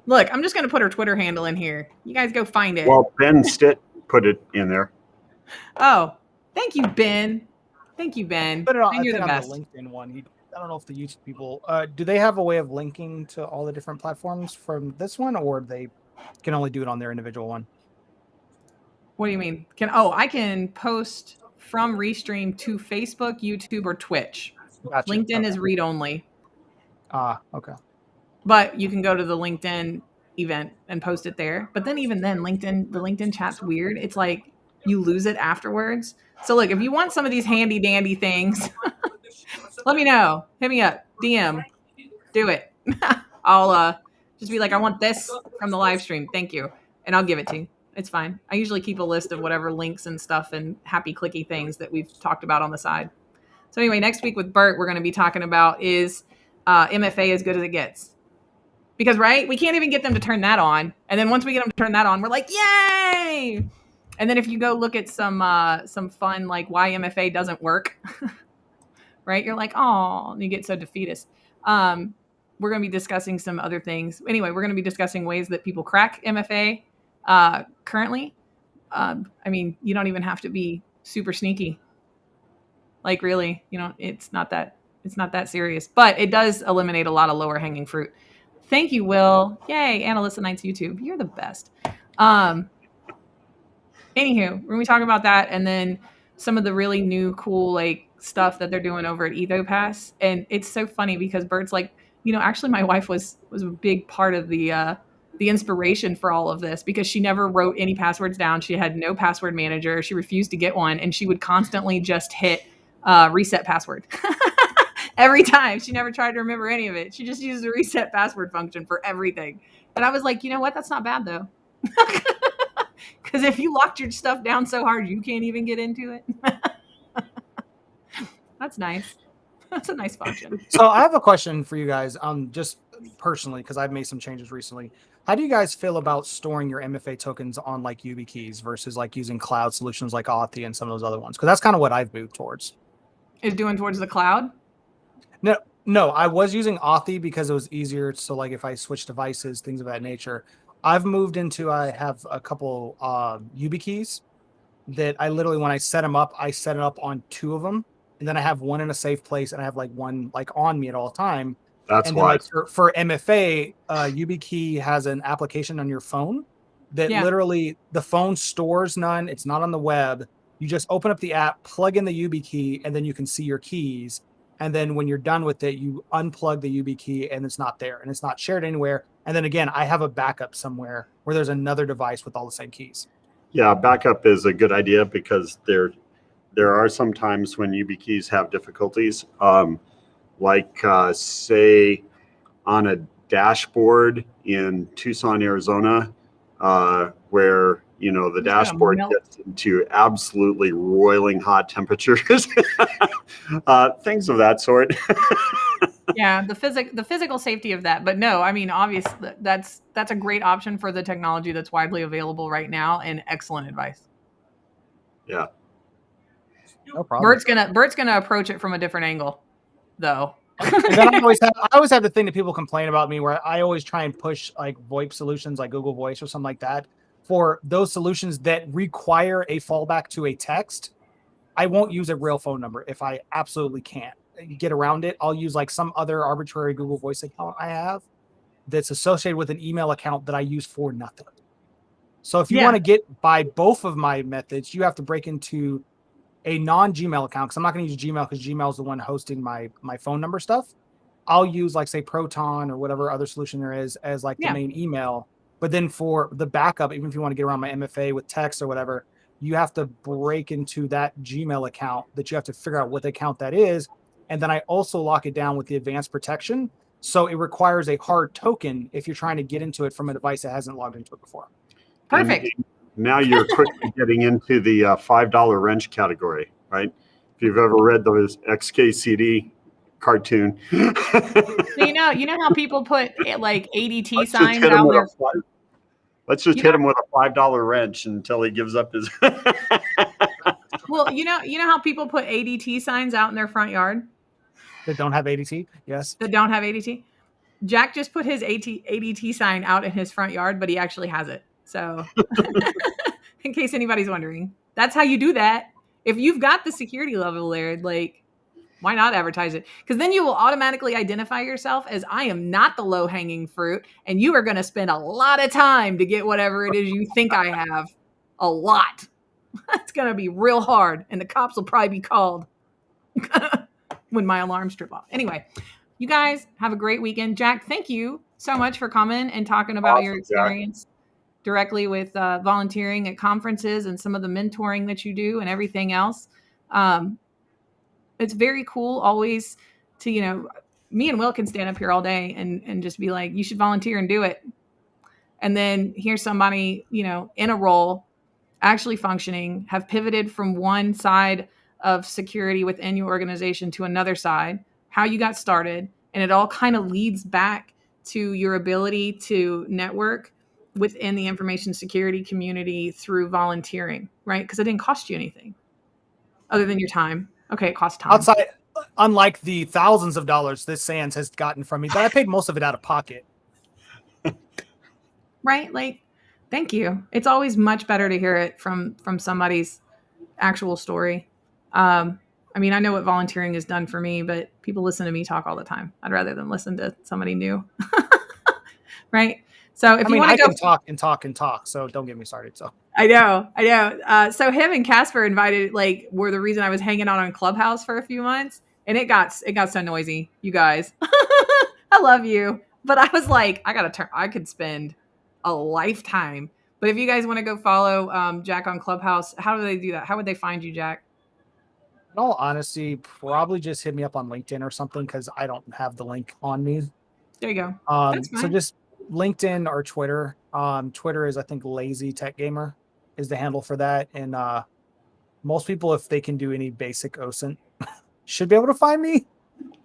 Look, I'm just going to put her Twitter handle in here. You guys go find it. Well, Ben Stitt put it in there. Oh, thank you, Ben. Thank you, Ben. But Ben, you're the best. The LinkedIn one, I don't know if the YouTube people, do they have a way of linking to all the different platforms from this one, or they can only do it on their individual one? What do you mean? I can post from Restream to Facebook, YouTube, or Twitch. Gotcha. LinkedIn is read only. Okay. But you can go to the LinkedIn event and post it there. But then even then, the LinkedIn chat's weird. It's like you lose it afterwards. So look, if you want some of these handy dandy things, let me know. Hit me up. DM. Do it. I'll just be like, I want this from the live stream. Thank you. And I'll give it to you. It's fine. I usually keep a list of whatever links and stuff and happy clicky things that we've talked about on the side. So anyway, next week with Bert, we're going to be talking about is MFA as good as it gets. Because, right, we can't even get them to turn that on. And then once we get them to turn that on, we're like, yay! And then if you go look at some fun, like why MFA doesn't work, right? You're like, oh, and you get so defeatist. We're going to be discussing some other things. Anyway, we're going to be discussing ways that people crack MFA currently. I mean, you don't even have to be super sneaky. Like really, it's not that serious, but it does eliminate a lot of lower hanging fruit. Thank you, Will. Yay, Analyst Nights YouTube. You're the best. Anywho, we're going to be talking about that and then some of the really new cool like stuff that they're doing over at EthoPass. And it's so funny because Bert's like, actually my wife was a big part of the inspiration for all of this because she never wrote any passwords down. She had no password manager. She refused to get one. And she would constantly just hit reset password. Every time. She never tried to remember any of it. She just used the reset password function for everything. And I was like, you know what? That's not bad though. Because if you locked your stuff down so hard, you can't even get into it. That's nice. That's a nice function. So I have a question for you guys, just personally, because I've made some changes recently. How do you guys feel about storing your MFA tokens on like YubiKeys versus like using cloud solutions like Authy and some of those other ones? Because that's kind of what I've moved towards. Is doing towards the cloud? No, I was using Authy because it was easier. So like if I switch devices, things of that nature. I've moved into, I have a couple YubiKeys that I literally, when I set them up, I set it up on 2 of them. And then I have one in a safe place and I have like one like on me at all time. That's and why. then, like for MFA, YubiKey has an application on your phone that literally the phone stores none. It's not on the web. You just open up the app, plug in the YubiKey, and then you can see your keys. And then when you're done with it, you unplug the YubiKey and it's not there and it's not shared anywhere. And then again, I have a backup somewhere where there's another device with all the same keys. Yeah, backup is a good idea because there are some times when YubiKeys have difficulties, say on a dashboard in Tucson, Arizona, where the dashboard gets into absolutely roiling hot temperatures, things of that sort. Yeah, the physical safety of that. But no, I mean, obviously that's a great option for the technology that's widely available right now, and excellent advice. Yeah. No problem. Bert's gonna approach it from a different angle, though. And then I always have the thing that people complain about me where I always try and push like VoIP solutions like Google Voice or something like that for those solutions that require a fallback to a text. I won't use a real phone number if I absolutely can't get around it. I'll use like some other arbitrary Google Voice account I have that's associated with an email account that I use for nothing. So if you want to get by both of my methods, you have to break into a non-Gmail account, because I'm not going to use Gmail because Gmail is the one hosting my phone number stuff. I'll use like say Proton or whatever other solution there is as like the main email. But then for the backup, even if you want to get around my MFA with text or whatever, you have to break into that Gmail account that you have to figure out what account that is. And then I also lock it down with the advanced protection. So it requires a hard token if you're trying to get into it from a device that hasn't logged into it before. Perfect. And now you're quickly getting into the $5 wrench category, right? If you've ever read those XKCD cartoon. So you know how people put like ADT signs out there. Let's just hit him with a $5 wrench until he gives up his. Well, you know how people put ADT signs out in their front yard that don't have ADT. Yes, that don't have ADT. Jack just put his ADT sign out in his front yard, but he actually has it. So, in case anybody's wondering, that's how you do that. If you've got the security level there, like, why not advertise it? Because then you will automatically identify yourself as I am not the low-hanging fruit, and you are going to spend a lot of time to get whatever it is you think I have. A lot. It's going to be real hard, and the cops will probably be called when my alarms trip off. Anyway, you guys have a great weekend. Jack, thank you so much for coming and talking about your experience directly with volunteering at conferences and some of the mentoring that you do and everything else. It's very cool always to, me and Will can stand up here all day and just be like, you should volunteer and do it. And then here's somebody, in a role actually functioning, have pivoted from one side of security within your organization to another side, how you got started, And it all kind of leads back to your ability to network within the information security community through volunteering, right? Because it didn't cost you anything other than your time. Okay, it costs time. Outside, unlike the thousands of dollars this Sands has gotten from me, but I paid most of it out of pocket. Right? Like, thank you. It's always much better to hear it from somebody's actual story. I mean, I know what volunteering has done for me, but people listen to me talk all the time. I'd rather than listen to somebody new. Right? So if you want to go, can talk and talk and talk. So don't get me started. So I know. So him and Casper invited, like, were the reason I was hanging out on Clubhouse for a few months, and it got so noisy. You guys, I love you, but I was like, I could spend a lifetime. But if you guys want to go follow Jack on Clubhouse, how do they do that? How would they find you, Jack? in all honesty, probably just hit me up on LinkedIn or something because I don't have the link on me. There you go. That's fine. So just LinkedIn or Twitter. Twitter is, I think, Lazy Tech Gamer is the handle for that. And most people, if they can do any basic OSINT, should be able to find me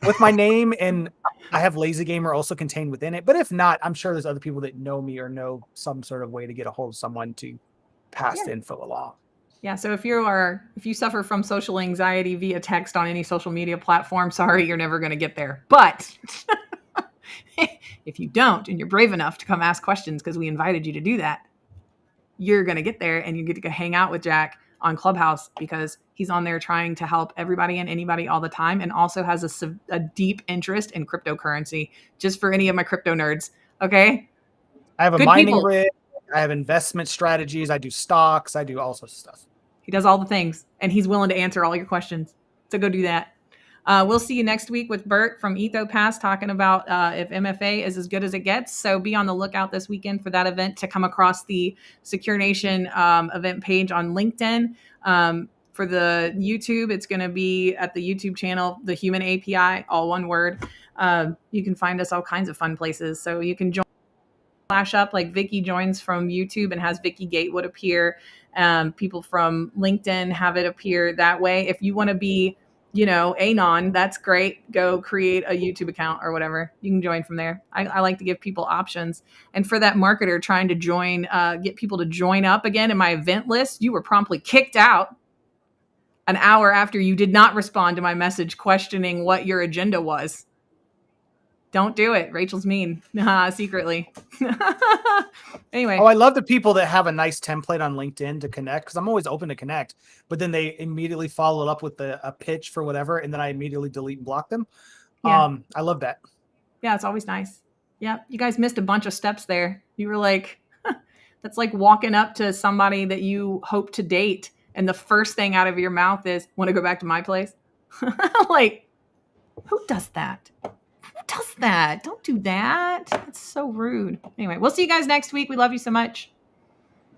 with my name. And I have Lazy Gamer also contained within it. But if not, I'm sure there's other people that know me or know some sort of way to get a hold of someone to pass the info along. Yeah, so if you suffer from social anxiety via text on any social media platform, sorry, you're never going to get there. But if you don't, and you're brave enough to come ask questions because we invited you to do that, you're going to get there, and you get to go hang out with Jack on Clubhouse because he's on there trying to help everybody and anybody all the time, and also has a deep interest in cryptocurrency, just for any of my crypto nerds. Okay. I have a mining rig. I have investment strategies. I do stocks. I do all sorts of stuff. He does all the things, and he's willing to answer all your questions. So go do that. We'll see you next week with Bert from EthoPass talking about if MFA is as good as it gets. So be on the lookout this weekend for that event to come across the Secure Nation event page on LinkedIn. For the YouTube, it's going to be at the YouTube channel, The Human API, all one word. You can find us all kinds of fun places. So you can join, flash up like Vicky joins from YouTube and has Vicky Gatewood appear. People from LinkedIn have it appear that way. If you want to be, anon, that's great. Go create a YouTube account or whatever. You can join from there. I like to give people options. And for that marketer trying to join, get people to join up again in my event list, you were promptly kicked out an hour after you did not respond to my message questioning what your agenda was. Don't do it. Rachel's mean. Secretly. Anyway. Oh, I love the people that have a nice template on LinkedIn to connect, because I'm always open to connect, but then they immediately follow it up with a pitch for whatever, and then I immediately delete and block them. Yeah. I love that. Yeah, it's always nice. Yeah, you guys missed a bunch of steps there. You were like, that's like walking up to somebody that you hope to date, and the first thing out of your mouth is, want to go back to my place? Like, who does that? Does that? Don't do that. It's so rude. Anyway, we'll see you guys next week. We love you so much.